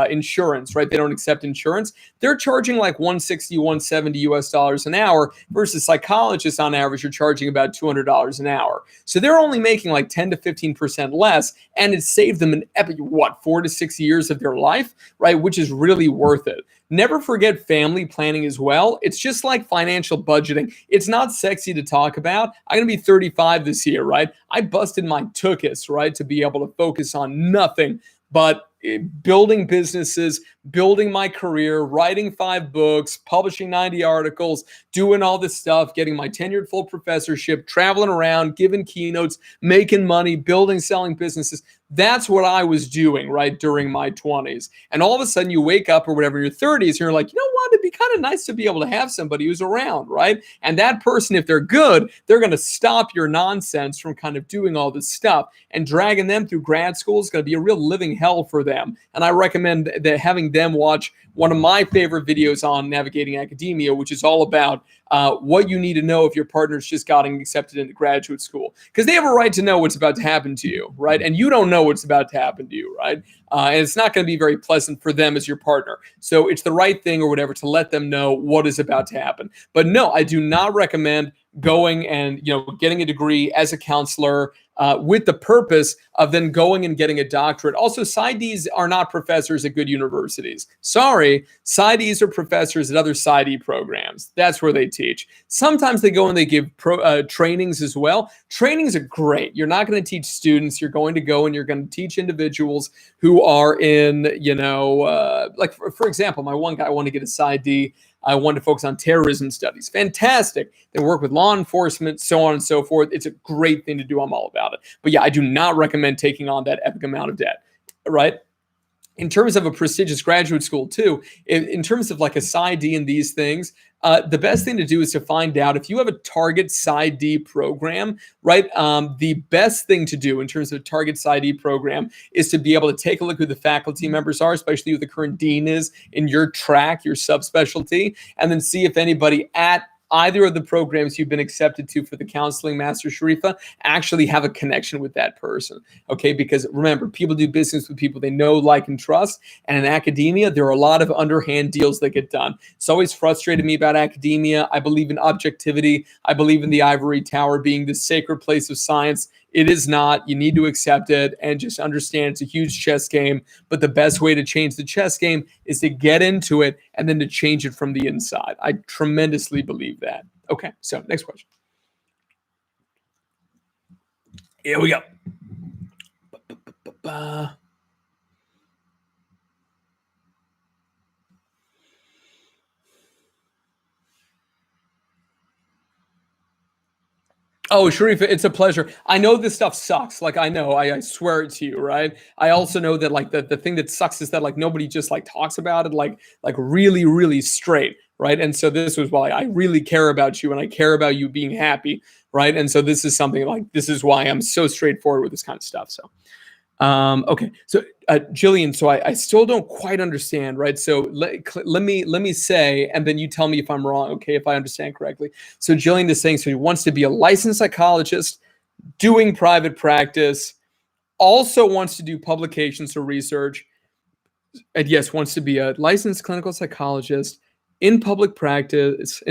insurance, right? They don't accept insurance. They're charging like $160, $170 an hour versus psychologists on average are charging about $200 an hour. So they're only making like 10 to 15% less, and it saved them 4 to 6 years of their life, right? Which is really worth it. Never forget family planning as well. It's just like financial budgeting. It's not sexy to talk about. I'm going to be 35 this year, right? I busted my tuchus, right, to be able to focus on nothing but building businesses, building my career, writing 5 books, publishing 90 articles, doing all this stuff, getting my tenured full professorship, traveling around, giving keynotes, making money, building, selling businesses. That's what I was doing, right, during my 20s. And all of a sudden you wake up or whatever in your 30s and you're like, you know what, it'd be be kind of nice to be able to have somebody who's around, right? And that person, if they're good, they're going to stop your nonsense from kind of doing all this stuff, and dragging them through grad school is going to be a real living hell for them. And I recommend that having them watch one of my favorite videos on navigating academia, which is all about what you need to know if your partner's just gotten accepted into graduate school, because they have a right to know what's about to happen to you, right? And you don't know what's about to happen to you, right? And it's not going to be very pleasant for them as your partner. So it's the right thing or whatever to let them know what is about to happen. But no, I do not recommend going and getting a degree as a counselor with the purpose of then going and getting a doctorate. Also, PsyDs are not professors at good universities. Sorry, PsyDs are professors at other PsyD programs. That's where they teach. Sometimes they go and they give trainings as well. Trainings are great. You're not going to teach students. You're going to go and you're going to teach individuals who are in, like for example, my one guy wanted to get a PsyD. I wanted to focus on terrorism studies. Fantastic. They work with law enforcement, so on and so forth. It's a great thing to do. I'm all about it. But yeah, I do not recommend taking on that epic amount of debt, right? In terms of a prestigious graduate school too, in terms of like a PsyD and these things, the best thing to do is to find out if you have a target PsyD program, right? The best thing to do in terms of a target PsyD program is to be able to take a look who the faculty members are, especially who the current dean is in your track, your subspecialty, and then see if anybody at either of the programs you've been accepted to for the counseling Master Sharifa actually have a connection with that person, okay? Because remember, people do business with people they know, like, and trust. And in academia, there are a lot of underhand deals that get done. It's always frustrated me about academia. I believe in objectivity. I believe in the ivory tower being the sacred place of science. It is not. You need to accept it and just understand it's a huge chess game. But the best way to change the chess game is to get into it and then to change it from the inside. I tremendously believe that. Okay, so next question. Here we go. Oh, Sharifa, it's a pleasure. I know this stuff sucks. Like, I know, I swear it to you, right? I also know that like the thing that sucks is that like nobody just like talks about it like really, really straight, right? And so this was why I really care about you and I care about you being happy, right? And so this is something like, this is why I'm so straightforward with this kind of stuff. So, okay. So, Jillian, so I still don't quite understand, right? So let me say, and then you tell me if I'm wrong, okay, if I understand correctly. So Jillian is saying, so he wants to be a licensed psychologist, doing private practice, also wants to do publications or research, and yes, wants to be a licensed clinical psychologist in private practice.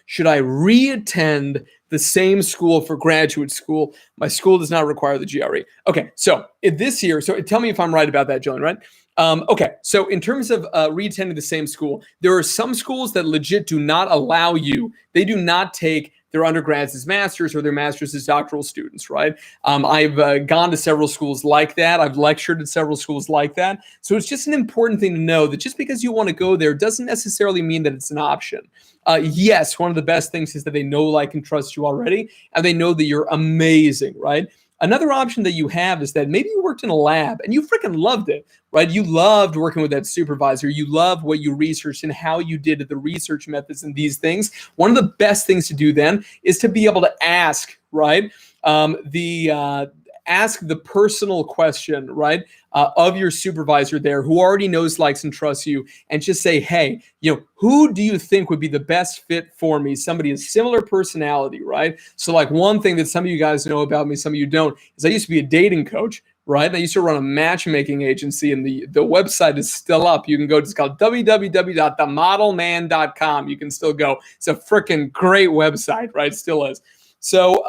Should I re-attend the same school for graduate school? My school does not require the GRE. Okay, so this year, so tell me if I'm right about that, Jillian, right? Okay, so in terms of re-attending the same school, there are some schools that legit do not allow you, they do not take their undergrads as masters or their masters as doctoral students, right? I've gone to several schools like that. I've lectured at several schools like that. So it's just an important thing to know that just because you want to go there doesn't necessarily mean that it's an option. Yes, one of the best things is that they know, like, and trust you already, and they know that you're amazing, right? Another option that you have is that maybe you worked in a lab and you freaking loved it, right? You loved working with that supervisor. You loved what you researched and how you did the research methods and these things. One of the best things to do then is to be able to ask, right? Ask the personal question, right, of your supervisor there who already knows, likes, and trusts you, and just say, hey, who do you think would be the best fit for me? Somebody with similar personality, right? So like one thing that some of you guys know about me, some of you don't, is I used to be a dating coach, right? And I used to run a matchmaking agency, and the website is still up. You can go, it's called www.themodelman.com. You can still go. It's a freaking great website, right? Still is. So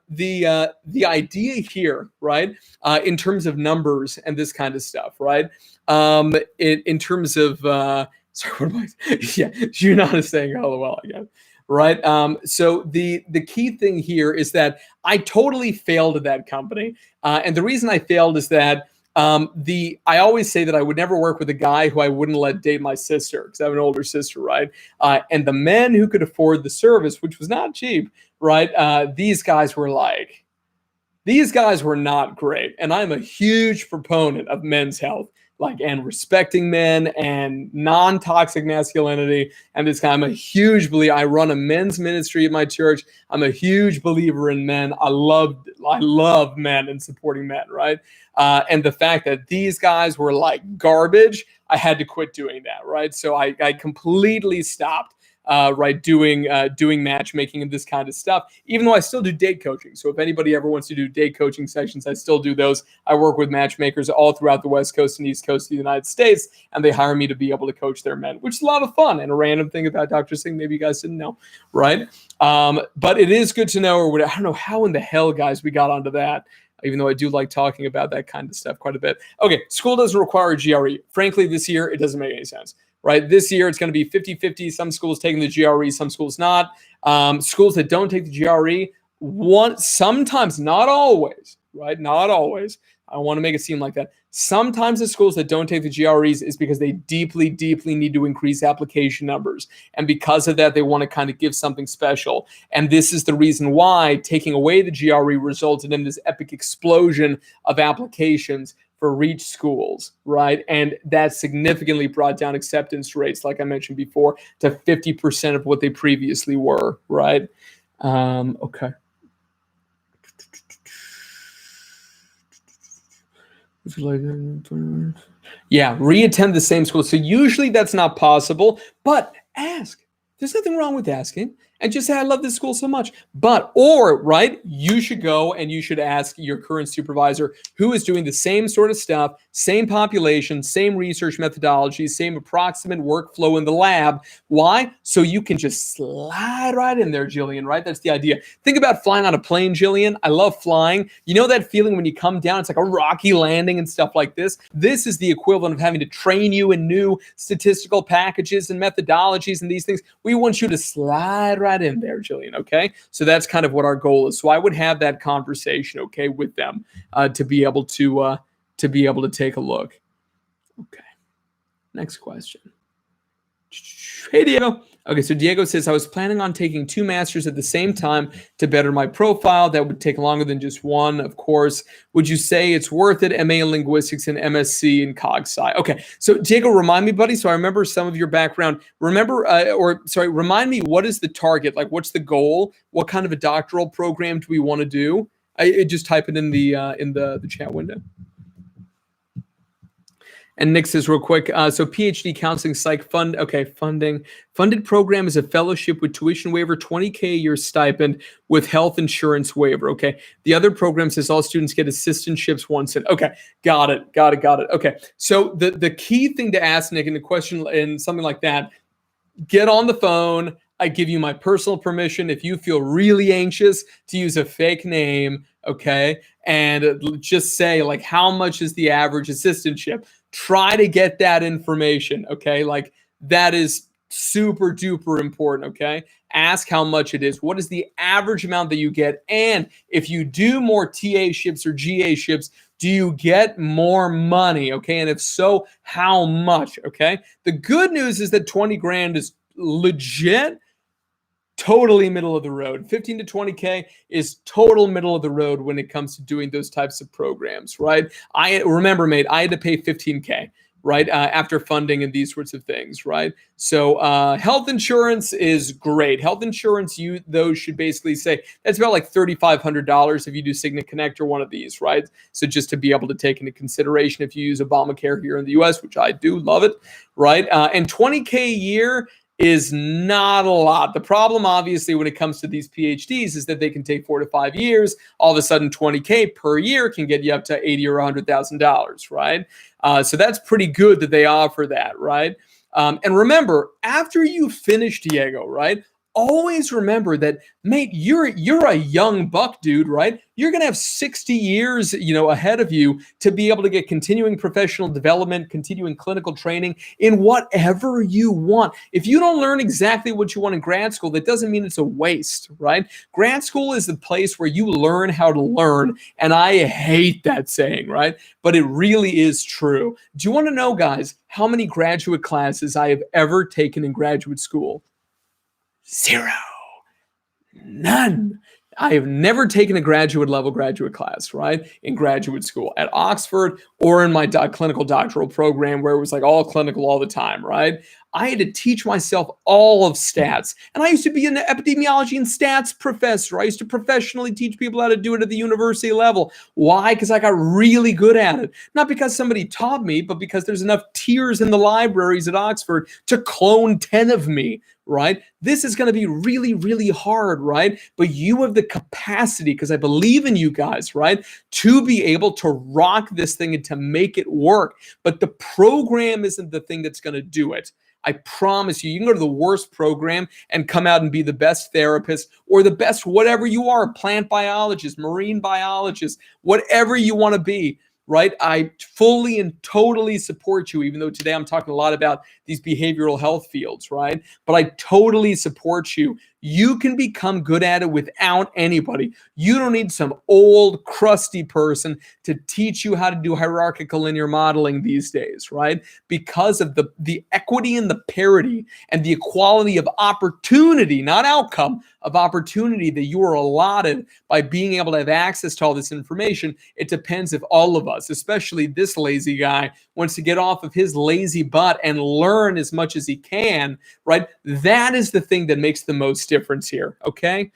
the idea here, right, in terms of numbers and this kind of stuff, right, in terms of, sorry, what am I? Yeah, you're not saying LOL again, right? So the key thing here is that I totally failed at that company, and the reason I failed is that I always say that I would never work with a guy who I wouldn't let date my sister, because I have an older sister, right? And the men who could afford the service, which was not cheap, right? These guys were not great. And I'm a huge proponent of men's health. like, and respecting men and non-toxic masculinity. And this guy, I'm a huge believer. I run a men's ministry at my church. I'm a huge believer in men. I love men and supporting men, right? And the fact that these guys were like garbage, I had to quit doing that, right? So I completely stopped doing matchmaking and this kind of stuff, even though I still do date coaching. So if anybody ever wants to do date coaching sessions, I still do those. I work with matchmakers all throughout the West Coast and East Coast of the United States, and they hire me to be able to coach their men, which is a lot of fun. And a random thing about Dr. Singh, maybe you guys didn't know, right? But it is good to know, or I don't know how in the hell, guys, we got onto that, even though I do like talking about that kind of stuff quite a bit. Okay, school doesn't require a GRE. Frankly, this year, it doesn't make any sense. Right, this year it's going to be 50-50. Some schools taking the GRE, some schools not. Schools that don't take the GRE, sometimes, not always, right? Not always. I want to make it seem like that. Sometimes the schools that don't take the GREs is because they deeply, deeply need to increase application numbers. And because of that, they want to kind of give something special. And this is the reason why taking away the GRE resulted in this epic explosion of applications for reach schools, right? And that significantly brought down acceptance rates, like I mentioned before, to 50% of what they previously were, right? Okay. Yeah, reattend the same school. So usually that's not possible, but ask. There's nothing wrong with asking. And just say, I love this school so much. Right, you should go and you should ask your current supervisor who is doing the same sort of stuff, same population, same research methodology, same approximate workflow in the lab. Why? So you can just slide right in there, Jillian, right? That's the idea. Think about flying on a plane, Jillian. I love flying. You know that feeling when you come down, it's like a rocky landing and stuff like this. This is the equivalent of having to train you in new statistical packages and methodologies and these things. We want you to slide right in there, Jillian, okay? So that's kind of what our goal is. So I would have that conversation, okay, with them to be able to take a look. Okay, next question. Hey, Diego. Okay, so Diego says, I was planning on taking 2 masters at the same time to better my profile. That would take longer than just one, of course. Would you say it's worth it? MA in linguistics and MSc in Cog Sci. Okay, so Diego, remind me, buddy. So I remember some of your background. Remind me, what is the target? Like, what's the goal? What kind of a doctoral program do we want to do? I just type it in the chat window. And Nick says real quick, so PhD counseling psych funding. Funded program is a fellowship with tuition waiver, $20K a year stipend with health insurance waiver, okay? The other program says all students get assistantships once in. Okay, got it. Okay, so the key thing to ask, Nick, in the question and something like that, get on the phone. I give you my personal permission if you feel really anxious to use a fake name, okay? And just say, like, how much is the average assistantship? Try to get that information, okay? Like, that is super duper important, okay? Ask how much it is. What is the average amount that you get? And if you do more TA ships or GA ships, do you get more money, okay? And if so, how much, okay? The good news is that 20 grand is legit, totally middle of the road. 15 to 20K is total middle of the road when it comes to doing those types of programs, right? I remember, mate, I had to pay 15K, right? After funding and these sorts of things, right? So health insurance is great. Health insurance, those should basically say, that's about like $3,500 if you do Cigna Connect or one of these, right? So just to be able to take into consideration if you use Obamacare here in the US, which I do love it, right? And 20K a year is not a lot. The problem, obviously, when it comes to these PhDs is that they can take 4 to 5 years. All of a sudden, 20K per year can get you up to $80,000 or $100,000, right? So that's pretty good that they offer that, right? And remember, after you finish, Diego, right? Always remember that, mate, you're a young buck, dude, right? You're going to have 60 years, ahead of you to be able to get continuing professional development, continuing clinical training in whatever you want. If you don't learn exactly what you want in grad school, that doesn't mean it's a waste, right? Grad school is the place where you learn how to learn, and I hate that saying, right? But it really is true. Do you want to know, guys, how many graduate classes I have ever taken in graduate school? 0. None. I have never taken a graduate class, right, in graduate school at Oxford or in my clinical doctoral program where it was like all clinical all the time, right? I had to teach myself all of stats. And I used to be an epidemiology and stats professor. I used to professionally teach people how to do it at the university level. Why? Because I got really good at it. Not because somebody taught me, but because there's enough tears in the libraries at Oxford to clone 10 of me, right? This is going to be really, really hard, right? But you have the capacity, because I believe in you guys, right, to be able to rock this thing and to make it work. But the program isn't the thing that's going to do it. I promise you, you can go to the worst program and come out and be the best therapist or the best whatever you are, plant biologist, marine biologist, whatever you want to be, right? I fully and totally support you, even though today I'm talking a lot about these behavioral health fields, right? But I totally support you. You can become good at it without anybody. You don't need some old, crusty person to teach you how to do hierarchical linear modeling these days, right? Because of the equity and the parity and the equality of opportunity, not outcome, of opportunity that you are allotted by being able to have access to all this information. It depends if all of us, especially this lazy guy, wants to get off of his lazy butt and learn as much as he can, right? That is the thing that makes the most difference here, okay?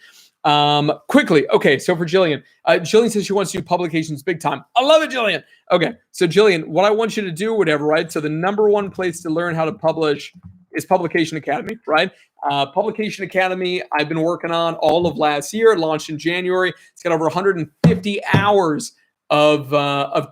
Quickly, okay, so for Jillian, Jillian says she wants to do publications big time. I love it, Jillian. Okay, so Jillian, what I want you to do, whatever, right? So the number one place to learn how to publish is Publication Academy, right? Publication Academy, I've been working on all of last year. It launched in January. It's got over 150 hours of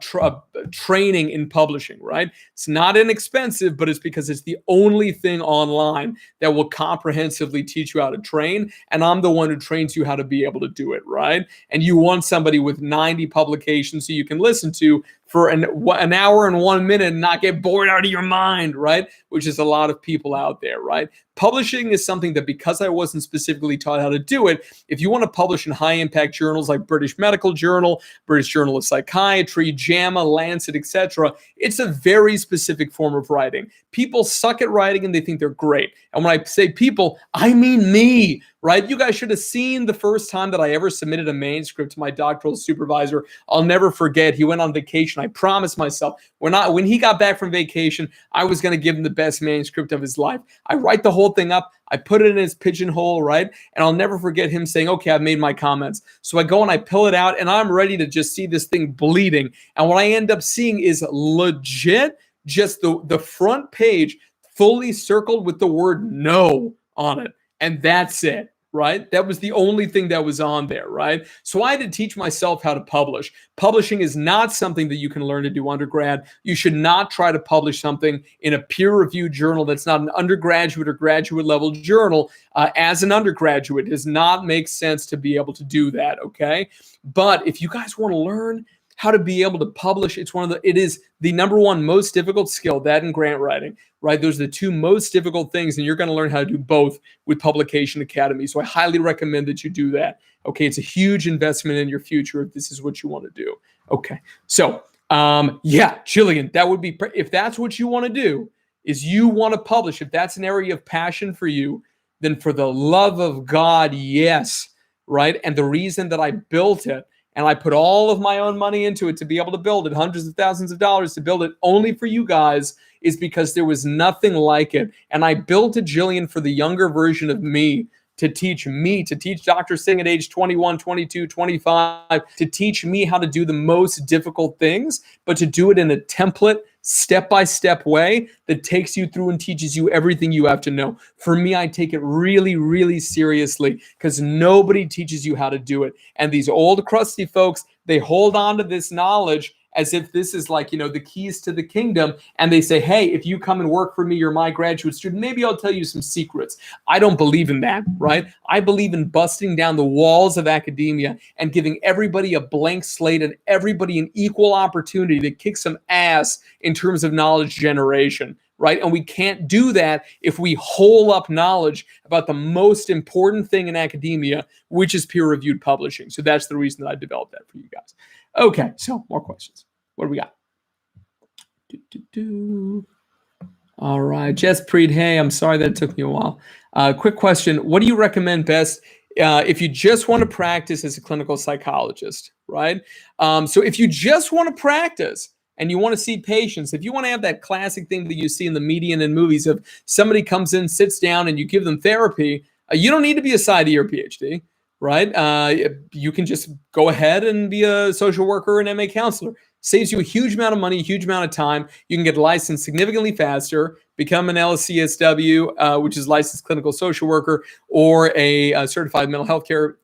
training in publishing, right? It's not inexpensive, but it's because it's the only thing online that will comprehensively teach you how to train. And I'm the one who trains you how to be able to do it, right? And you want somebody with 90 publications so you can listen to for an hour and 1 minute and not get bored out of your mind, right? Which is a lot of people out there, right? Publishing is something that, because I wasn't specifically taught how to do it, if you want to publish in high impact journals like British Medical Journal, British Journal of Psychiatry, JAMA, Lancet, etc., it's a very specific form of writing. People suck at writing and they think they're great. And when I say people, I mean me, right? You guys should have seen the first time that I ever submitted a manuscript to my doctoral supervisor. I'll never forget. He went on vacation. I promised myself when he got back from vacation, I was going to give him the best manuscript of his life. I write the whole thing up. I put it in his pigeonhole, right? And I'll never forget him saying, okay, I've made my comments. So I go and I pill it out and I'm ready to just see this thing bleeding. And what I end up seeing is legit just the front page fully circled with the word no on it. And that's it, right? That was the only thing that was on there, right? So I had to teach myself how to publish. Publishing is not something that you can learn to do undergrad. You should not try to publish something in a peer-reviewed journal that's not an undergraduate or graduate level journal as an undergraduate. It does not make sense to be able to do that, okay? But if you guys want to learn how to be able to publish, it is the number one most difficult skill, that and grant writing, right? Those are the two most difficult things, and you're going to learn how to do both with Publication Academy. So I highly recommend that you do that. Okay, it's a huge investment in your future if this is what you want to do. Okay, so yeah, Jillian, that would be, if that's what you want to do, is you want to publish, if that's an area of passion for you, then for the love of God, yes, right? And the reason that I built it, and I put all of my own money into it to be able to build it, hundreds of thousands of dollars to build it only for you guys, is because there was nothing like it. And I built it, Jillian, for the younger version of me, to teach Dr. Singh at age 21, 22, 25, to teach me how to do the most difficult things, but to do it in a template, step-by-step way that takes you through and teaches you everything you have to know. For me, I take it really, really seriously because nobody teaches you how to do it. And these old crusty folks, they hold on to this knowledge as if this is like, the keys to the kingdom. And they say, hey, if you come and work for me, you're my graduate student, maybe I'll tell you some secrets. I don't believe in that, right? I believe in busting down the walls of academia and giving everybody a blank slate and everybody an equal opportunity to kick some ass in terms of knowledge generation, right? And we can't do that if we hole up knowledge about the most important thing in academia, which is peer-reviewed publishing. So that's the reason that I developed that for you guys. Okay, so more questions. What do we got? All right, Jess Preet, hey, I'm sorry that it took me a while. Quick question. What do you recommend best if you just want to practice as a clinical psychologist, right? So if you just want to practice and you want to see patients, if you want to have that classic thing that you see in the media and in movies of somebody comes in, sits down, and you give them therapy, you don't need to be a PsyD or PhD, right? You can just go ahead and be a social worker or an MA counselor. Saves you a huge amount of money, a huge amount of time. You can get licensed significantly faster, become an LCSW, which is licensed clinical social worker, or a certified mental health care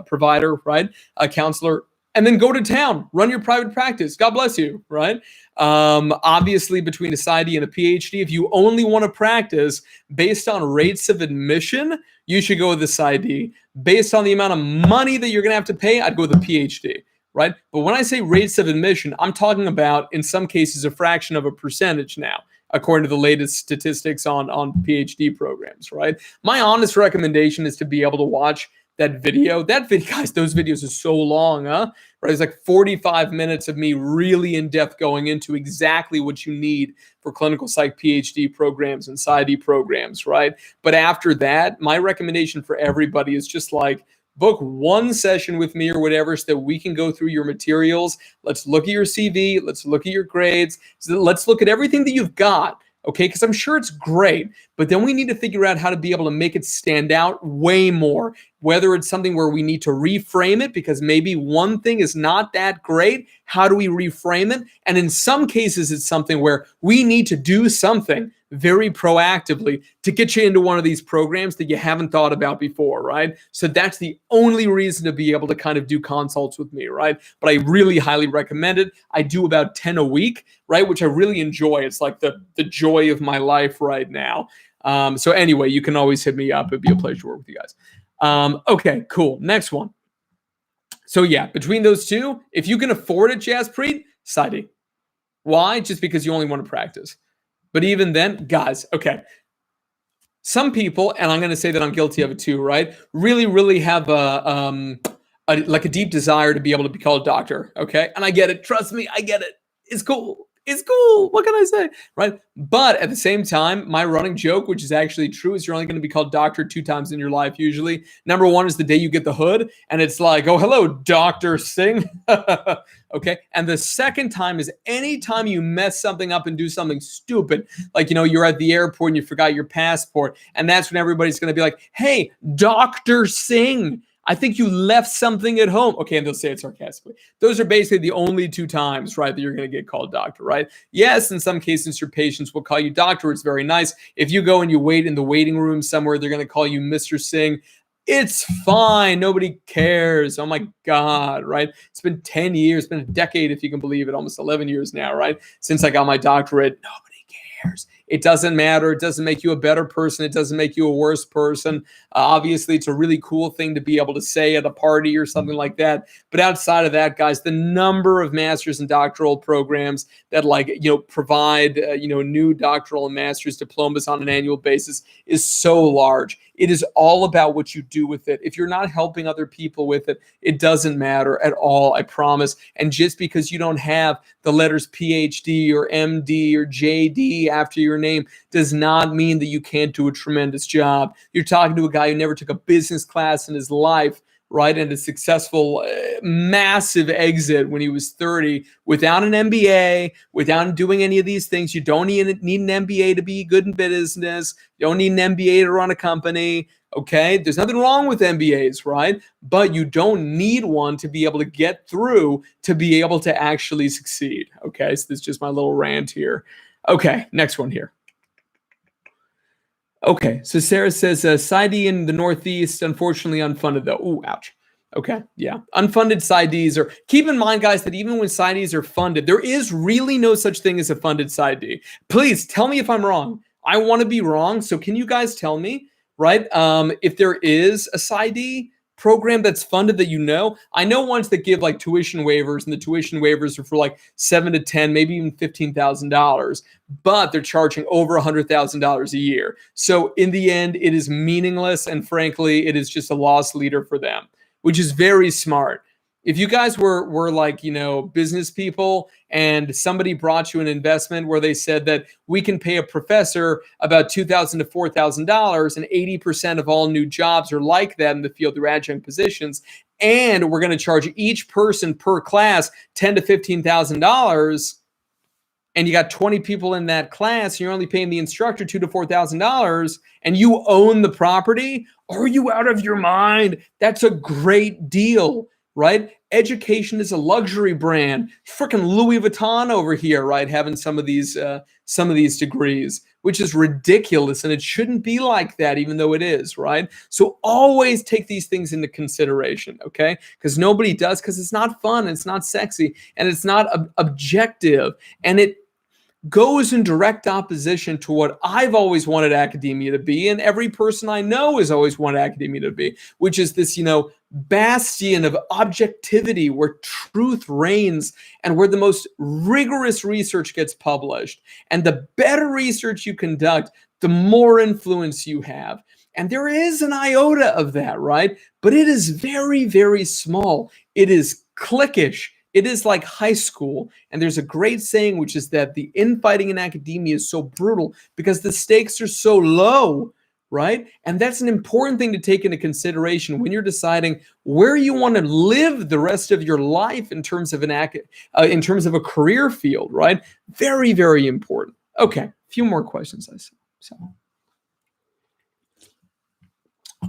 provider, right? A counselor, and then go to town, run your private practice. God bless you, right? Obviously, between a PsyD and a PhD, if you only want to practice based on rates of admission, you should go with the PsyD. Based on the amount of money that you're going to have to pay, I'd go with the PhD. Right? But when I say rates of admission, I'm talking about, in some cases, a fraction of a percentage now, according to the latest statistics on PhD programs, right? My honest recommendation is to be able to watch that video. That video, guys, those videos are so long, huh? Right? It's like 45 minutes of me really in depth going into exactly what you need for clinical psych PhD programs and PsyD programs, right? But after that, my recommendation for everybody is just like, book one session with me or whatever so that we can go through your materials. Let's look at your CV. Let's look at your grades. So let's look at everything that you've got, okay? Because I'm sure it's great, but then we need to figure out how to be able to make it stand out way more, whether it's something where we need to reframe it because maybe one thing is not that great. How do we reframe it? And in some cases, it's something where we need to do something very proactively to get you into one of these programs that you haven't thought about before, right? So that's the only reason to be able to kind of do consults with me, right? But I really highly recommend it. I do about 10 a week, right? Which I really enjoy. It's like the joy of my life right now. So anyway, you can always hit me up. It'd be a pleasure to work with you guys. Okay, cool. Next one. So yeah, between those two, if you can afford it, Jaspreet, PsyD. Why? Just because you only want to practice. But even then, guys, okay. Some people, and I'm going to say that I'm guilty of it too, right? Really have a deep desire to be able to be called doctor, okay? And I get it. Trust me, I get it. It's cool. It's cool. What can I say, right? But at the same time, my running joke, which is actually true, is you're only going to be called doctor 2 times in your life usually. Number one is the day you get the hood, and it's like, oh, hello, Dr. Singh. Okay. And the second time is anytime you mess something up and do something stupid, like, you're at the airport and you forgot your passport. And that's when everybody's going to be like, hey, Dr. Singh, I think you left something at home. Okay, and they'll say it sarcastically. Those are basically the only 2 times, right, that you're going to get called doctor, right? Yes, in some cases, your patients will call you doctor. It's very nice. If you go and you wait in the waiting room somewhere, they're going to call you Mr. Singh. It's fine. Nobody cares. Oh my God, right? It's been 10 years, it's been a decade, if you can believe it, almost 11 years now, right? Since I got my doctorate. Nobody cares. It doesn't matter. It doesn't make you a better person. It doesn't make you a worse person. Obviously, it's a really cool thing to be able to say at a party or something like that. But outside of that, guys, the number of master's and doctoral programs that provide, new doctoral and master's diplomas on an annual basis is so large. It is all about what you do with it. If you're not helping other people with it, it doesn't matter at all, I promise. And just because you don't have the letters PhD or MD or JD after your name does not mean that you can't do a tremendous job. You're talking to a guy who never took a business class in his life, right? And a successful, massive exit when he was 30 without an MBA, without doing any of these things. You don't need an MBA to be good in business. You don't need an MBA to run a company, okay? There's nothing wrong with MBAs, right? But you don't need one to be able to get through to be able to actually succeed, okay? So this is just my little rant here. Okay, next one here. Okay, so Sarah says, PsyD in the Northeast, unfortunately unfunded though. Ooh, ouch. Okay, yeah. Unfunded PsyDs are, keep in mind, guys, that even when PsyDs are funded, there is really no such thing as a funded PsyD. Please tell me if I'm wrong. I want to be wrong, so can you guys tell me, right, if there is a PsyD program that's funded that I know ones that give like tuition waivers, and the tuition waivers are for like $7,000 to $10,000, maybe even $15,000, but they're charging over $100,000 a year. So in the end, it is meaningless, and frankly, it is just a loss leader for them, which is very smart. If you guys were like, business people and somebody brought you an investment where they said that we can pay a professor about $2,000 to $4,000 and 80% of all new jobs are like that in the field through adjunct positions, and we're going to charge each person per class $10,000 to $15,000, and you got 20 people in that class, and you're only paying the instructor $2,000 to $4,000, and you own the property, are you out of your mind? That's a great deal, right? Education is a luxury brand. Freaking Louis Vuitton over here, right? Having some of these degrees, which is ridiculous, and it shouldn't be like that, even though it is, right? So always take these things into consideration, okay? Because nobody does, because it's not fun, it's not sexy, and it's not objective, and it goes in direct opposition to what I've always wanted academia to be, and every person I know has always wanted academia to be, which is this, bastion of objectivity where truth reigns and where the most rigorous research gets published. And the better research you conduct, the more influence you have. And there is an iota of that, right? But it is very, very small. It is cliquish. It is like high school. And there's a great saying, which is that the infighting in academia is so brutal because the stakes are so low, right? And that's an important thing to take into consideration when you're deciding where you want to live the rest of your life in terms of in terms of a career field, right? Very, very important. Okay, a few more questions I see. So.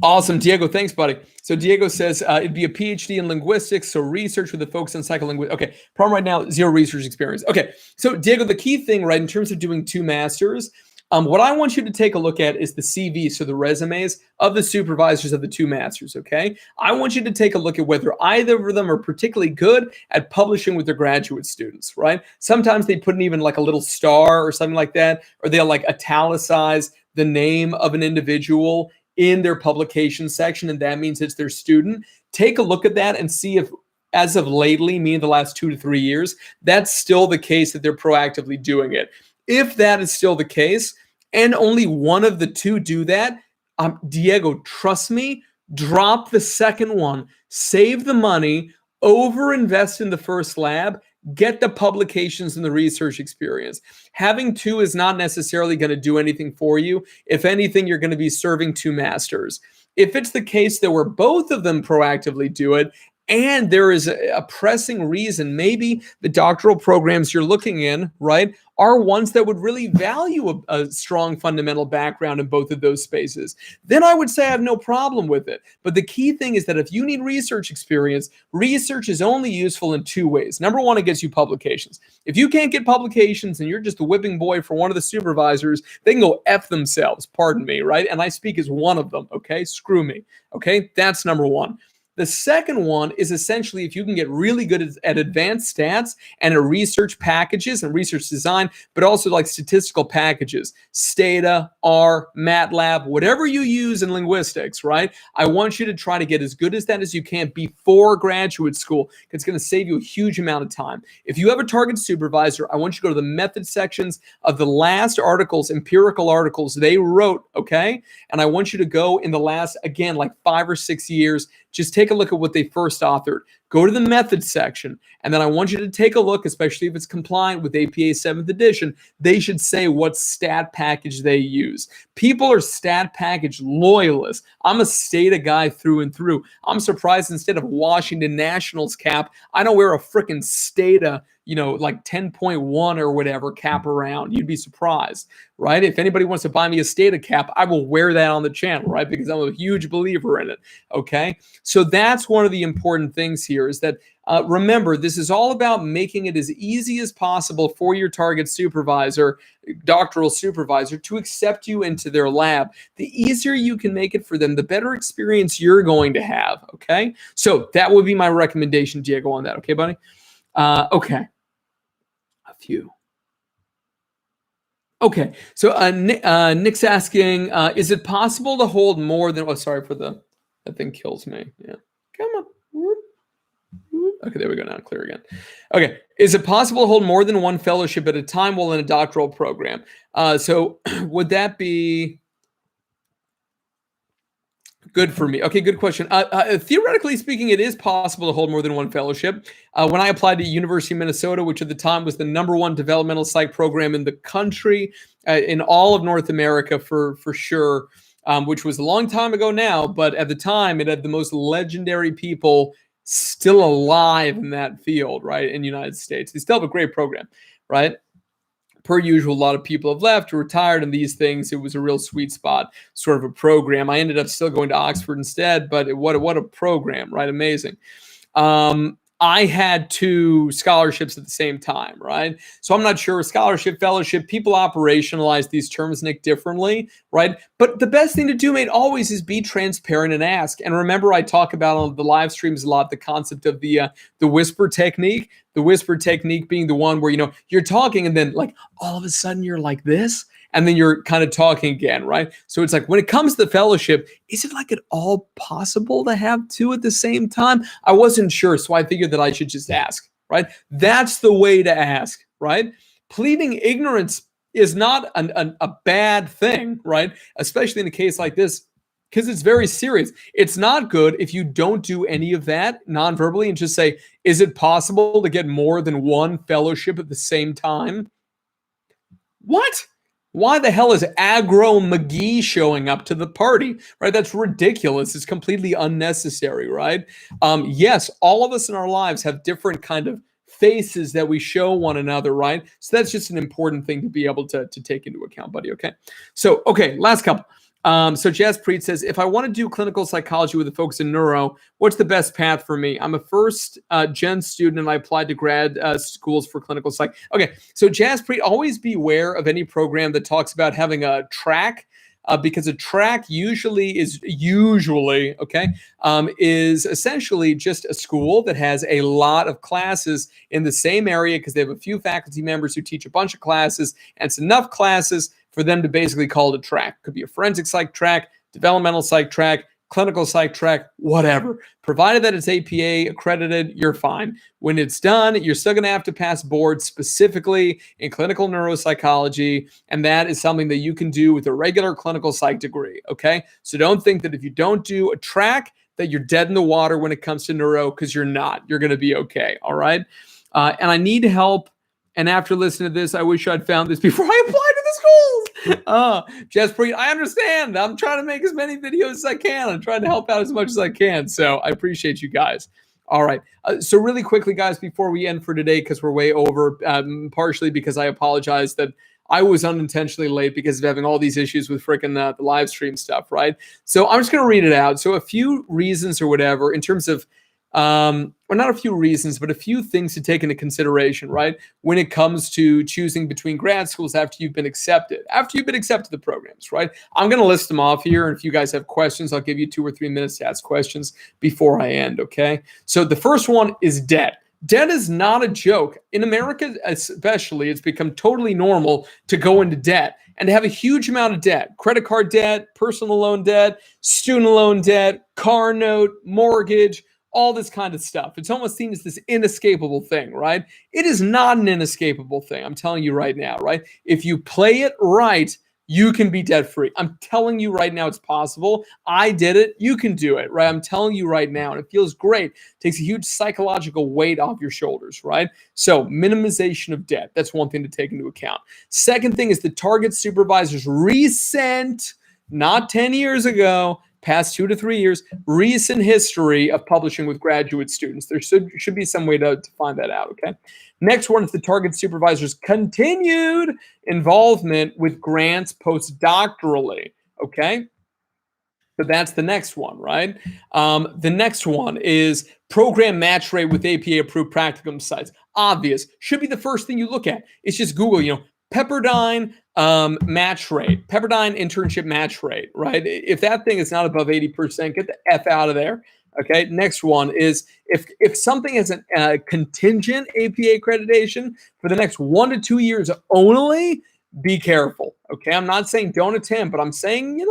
Awesome, Diego. Thanks, buddy. So Diego says it'd be a PhD in linguistics, so research with a focus on psycholinguistics. Okay, problem right now, zero research experience. Okay, so Diego, the key thing, right, in terms of doing 2 masters, what I want you to take a look at is the CV, so the resumes of the supervisors of the 2 masters, okay? I want you to take a look at whether either of them are particularly good at publishing with their graduate students, right? Sometimes they put in even like a little star or something like that, or they'll like italicize the name of an individual in their publication section, and that means it's their student. Take a look at that and see if, as of lately, meaning the last 2 to 3 years, that's still the case that they're proactively doing it. If that is still the case, and only one of the 2 do that, Diego, trust me, drop the second one, save the money, overinvest in the first lab, get the publications and the research experience. Having 2 is not necessarily going to do anything for you. If anything, you're going to be serving 2 masters. If it's the case that where both of them proactively do it, and there is a pressing reason, maybe the doctoral programs you're looking in, right, are ones that would really value a strong fundamental background in both of those spaces, then I would say I have no problem with it. But the key thing is that if you need research experience, research is only useful in 2 ways. Number one, it gets you publications. If you can't get publications and you're just a whipping boy for one of the supervisors, they can go F themselves, pardon me, right? And I speak as one of them, okay? Screw me, okay? That's number one. The second one is essentially if you can get really good at advanced stats and at research packages and research design, but also like statistical packages, Stata, R, MATLAB, whatever you use in linguistics, right? I want you to try to get as good as that as you can before graduate school. It's going to save you a huge amount of time. If you have a target supervisor, I want you to go to the method sections of the last articles, empirical articles they wrote, okay? And I want you to go in the last, again, like 5 or 6 years, just take a look at what they first authored. Go to the method section, and then I want you to take a look, especially if it's compliant with APA 7th edition, they should say what stat package they use. People are stat package loyalists. I'm a Stata guy through and through. I'm surprised instead of Washington Nationals cap, I don't wear a freaking Stata, like 10.1 or whatever cap around. You'd be surprised, right? If anybody wants to buy me a Stata cap, I will wear that on the channel, right? Because I'm a huge believer in it, okay? So that's one of the important things here is that, remember, this is all about making it as easy as possible for your target supervisor, doctoral supervisor, to accept you into their lab. The easier you can make it for them, the better experience you're going to have, okay? So that would be my recommendation, Diego, on that, okay, buddy? Okay. A few. Okay, so Nick's asking, is it possible to hold more than, sorry for that thing kills me. Yeah, come on. Okay, there we go, now clear again. Okay, is it possible to hold more than one fellowship at a time while in a doctoral program? So would that be Good for me. Okay, good question. Theoretically speaking, it is possible to hold more than one fellowship. When I applied to University of Minnesota, which at the time was the #1 developmental psych program in the country, in all of North America for sure, which was a long time ago now, but at the time it had the most legendary people still alive in that field, right, in the United States. They still have a great program, right? Per usual, a lot of people have left or retired and these things. It was a real sweet spot sort of a program. I ended up still going to Oxford instead, but what a program, right? Amazing. I had 2 scholarships at the same time, right? So I'm not sure, scholarship, fellowship, people operationalize these terms, Nick, differently, right? But the best thing to do, mate, always is be transparent and ask. And remember, I talk about on the live streams a lot the concept of the whisper technique. The whisper technique being the one where, you're talking and then like all of a sudden you're like this. And then you're kind of talking again, right? So it's like when it comes to the fellowship, is it like at all possible to have 2 at the same time? I wasn't sure, so I figured that I should just ask, right? That's the way to ask, right? Pleading ignorance is not a bad thing, right? Especially in a case like this, because it's very serious. It's not good if you don't do any of that non-verbally and just say, is it possible to get more than 1 fellowship at the same time? What? Why the hell is Aggro McGee showing up to the party, right? That's ridiculous. It's completely unnecessary, right? Yes, all of us in our lives have different kind of faces that we show one another, right? So that's just an important thing to be able to take into account, buddy, okay? So, okay, last couple. So Jaspreet says, if I want to do clinical psychology with a focus in neuro, what's the best path for me? I'm a first gen student and I applied to grad schools for clinical psych. Okay, so Jaspreet, always beware of any program that talks about having a track, because a track usually is essentially just a school that has a lot of classes in the same area because they have a few faculty members who teach a bunch of classes, and it's enough classes for them to basically call it a track. Could be a forensic psych track, developmental psych track, clinical psych track, whatever. Provided that it's APA accredited, you're fine. When it's done, you're still going to have to pass boards specifically in clinical neuropsychology, and that is something that you can do with a regular clinical psych degree, okay? So don't think that if you don't do a track that you're dead in the water when it comes to neuro, because you're not. You're going to be okay, all right? And I need help. And after listening to this, I wish I'd found this before I applied to the schools. Jaspreet, I understand. I'm trying to make as many videos as I can. I'm trying to help out as much as I can. So I appreciate you guys. All right. So really quickly, guys, before we end for today, because we're way over, partially because I apologize that I was unintentionally late because of having all these issues with freaking the live stream stuff, right? So I'm just going to read it out. So a few reasons or whatever in terms of or not a few reasons, but a few things to take into consideration, right? When it comes to choosing between grad schools after you've been accepted to the programs, right? I'm going to list them off here. And if you guys have questions, I'll give you 2 or 3 minutes to ask questions before I end. Okay. So the first one is debt. Debt is not a joke. In America, especially, it's become totally normal to go into debt and to have a huge amount of debt: credit card debt, personal loan debt, student loan debt, car note, mortgage, all this kind of stuff. It's almost seen as this inescapable thing, right? It is not an inescapable thing. I'm telling you right now, right? If you play it right, you can be debt-free. I'm telling you right now, it's possible. I did it. You can do it, right? I'm telling you right now, and it feels great. It takes a huge psychological weight off your shoulders, right? So minimization of debt. That's one thing to take into account. Second thing is the target supervisor's recent, not 10 years ago, past 2 to 3 years, recent history of publishing with graduate students. There should be some way to find that out, okay? Next one is the target supervisor's continued involvement with grants postdoctorally, okay? So that's the next one, right? The next one is program match rate with APA-approved practicum sites. Obvious. Should be the first thing you look at. It's just Google, Pepperdine match rate, Pepperdine internship match rate, right? If that thing is not above 80%, get the F out of there. Okay. Next one is if something has a contingent APA accreditation for the next 1 to 2 years only, be careful. Okay. I'm not saying don't attend, but I'm saying,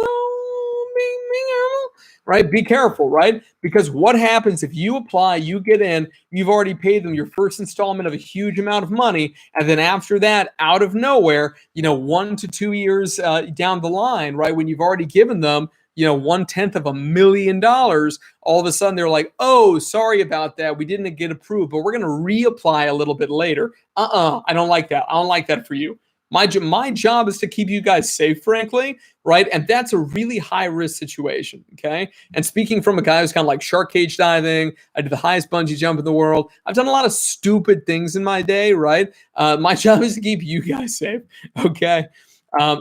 right? Be careful, right? Because what happens if you apply, you get in, you've already paid them your first installment of a huge amount of money, and then after that, out of nowhere, 1 to 2 years down the line, right, when you've already given them, 1/10 of $1 million, all of a sudden they're like, oh, sorry about that. We didn't get approved, but we're going to reapply a little bit later. I don't like that. I don't like that for you. My job is to keep you guys safe, frankly, right? And that's a really high risk situation, okay? And speaking from a guy who's kind of like shark cage diving, I did the highest bungee jump in the world. I've done a lot of stupid things in my day, right? My job is to keep you guys safe, okay?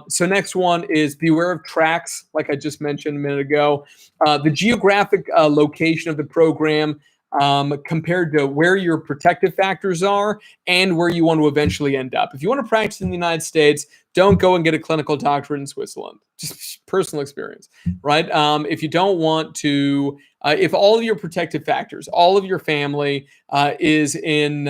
So next one is beware of tracks, like I just mentioned a minute ago. The geographic location of the program compared to where your protective factors are and where you want to eventually end up. If you want to practice in the United States, don't go and get a clinical doctorate in Switzerland. Just personal experience, right? If you don't want to, if all of your protective factors, all of your family is in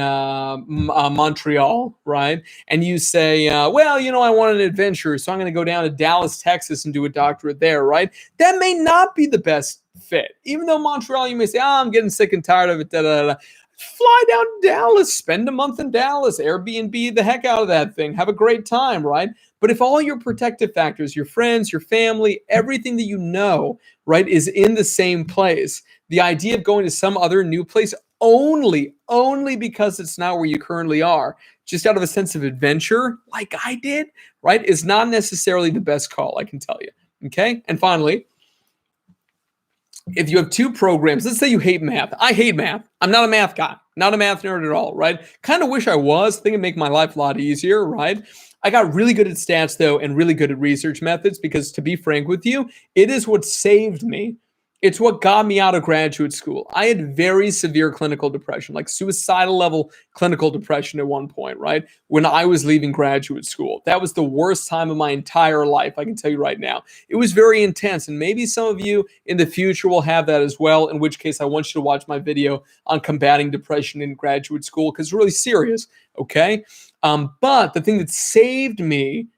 Montreal, right? And you say, well, I want an adventure, so I'm going to go down to Dallas, Texas and do a doctorate there, right? That may not be the best fit. Even though Montreal, you may say, I'm getting sick and tired of it, Fly down to Dallas, spend a month in Dallas, Airbnb the heck out of that thing, have a great time, right? But if all your protective factors, your friends, your family, everything that you know, right, is in the same place, the idea of going to some other new place only because it's not where you currently are, just out of a sense of adventure, like I did, right, is not necessarily the best call, I can tell you, okay? And finally, if you have two programs, let's say you hate math. I hate math. I'm not a math guy, not a math nerd at all, right? Kind of wish I was. Think it'd make my life a lot easier, right? I got really good at stats, though, and really good at research methods because, to be frank with you, it is what saved me. It's what got me out of graduate school. I had very severe clinical depression, like suicidal level clinical depression at one point, right? When I was leaving graduate school. That was the worst time of my entire life, I can tell you right now. It was very intense, and maybe some of you in the future will have that as well, in which case I want you to watch my video on combating depression in graduate school because it's really serious, okay? But the thing that saved me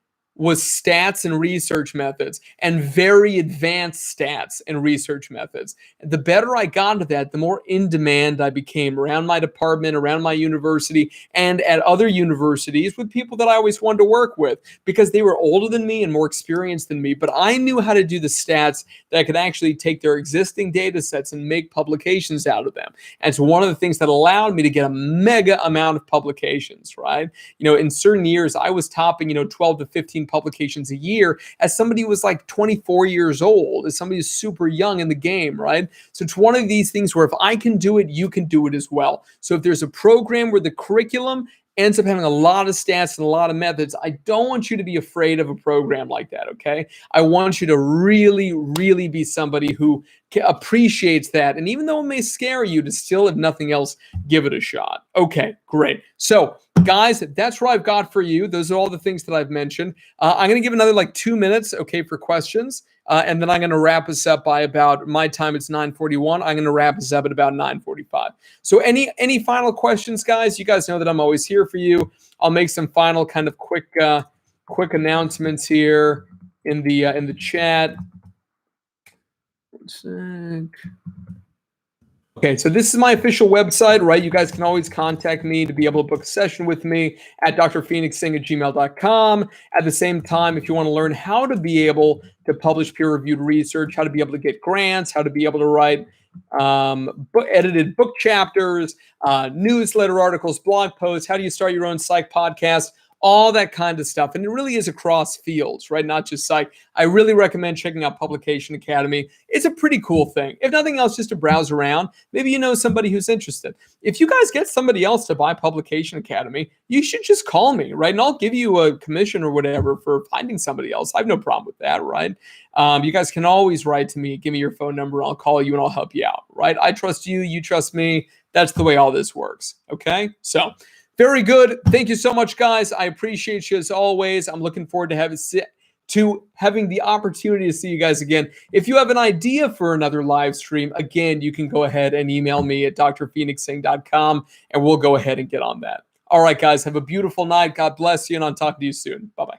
was stats and research methods, and very advanced stats and research methods. The better I got into that, the more in demand I became around my department, around my university, and at other universities with people that I always wanted to work with because they were older than me and more experienced than me. But I knew how to do the stats that I could actually take their existing data sets and make publications out of them. And it's one of the things that allowed me to get a mega amount of publications, right? In certain years, I was topping, 12 to 15 publications a year as somebody who was like 24 years old, as somebody who's super young in the game, right? So it's one of these things where if I can do it, you can do it as well. So if there's a program where the curriculum ends up having a lot of stats and a lot of methods, I don't want you to be afraid of a program like that, okay? I want you to really, really be somebody who appreciates that. And even though it may scare you, to still, if nothing else, give it a shot. Okay, great. So guys, that's what I've got for you. Those are all the things that I've mentioned. I'm going to give another 2 minutes, okay, for questions. And then I'm going to wrap us up by about my time. It's 9:41. I'm going to wrap us up at about 9:45. So any final questions, guys? You guys know that I'm always here for you. I'll make some final kind of quick announcements here in the chat. One sec. Okay, so this is my official website, right? You guys can always contact me to be able to book a session with me at drphoenixsingh@gmail.com. At the same time, if you want to learn how to be able to publish peer-reviewed research, how to be able to get grants, how to be able to write edited book chapters, newsletter articles, blog posts, how do you start your own psych podcast, all that kind of stuff. And it really is across fields, right? Not just psych. I really recommend checking out Publication Academy. It's a pretty cool thing. If nothing else, just to browse around. Maybe you know somebody who's interested. If you guys get somebody else to buy Publication Academy, you should just call me, right? And I'll give you a commission or whatever for finding somebody else. I have no problem with that, right? You guys can always write to me. Give me your phone number. I'll call you and I'll help you out, right? I trust you. You trust me. That's the way all this works, okay? So very good. Thank you so much, guys. I appreciate you as always. I'm looking forward to having the opportunity to see you guys again. If you have an idea for another live stream, again, you can go ahead and email me at drphoenixsingh.com, and we'll go ahead and get on that. All right, guys, have a beautiful night. God bless you, and I'll talk to you soon. Bye-bye.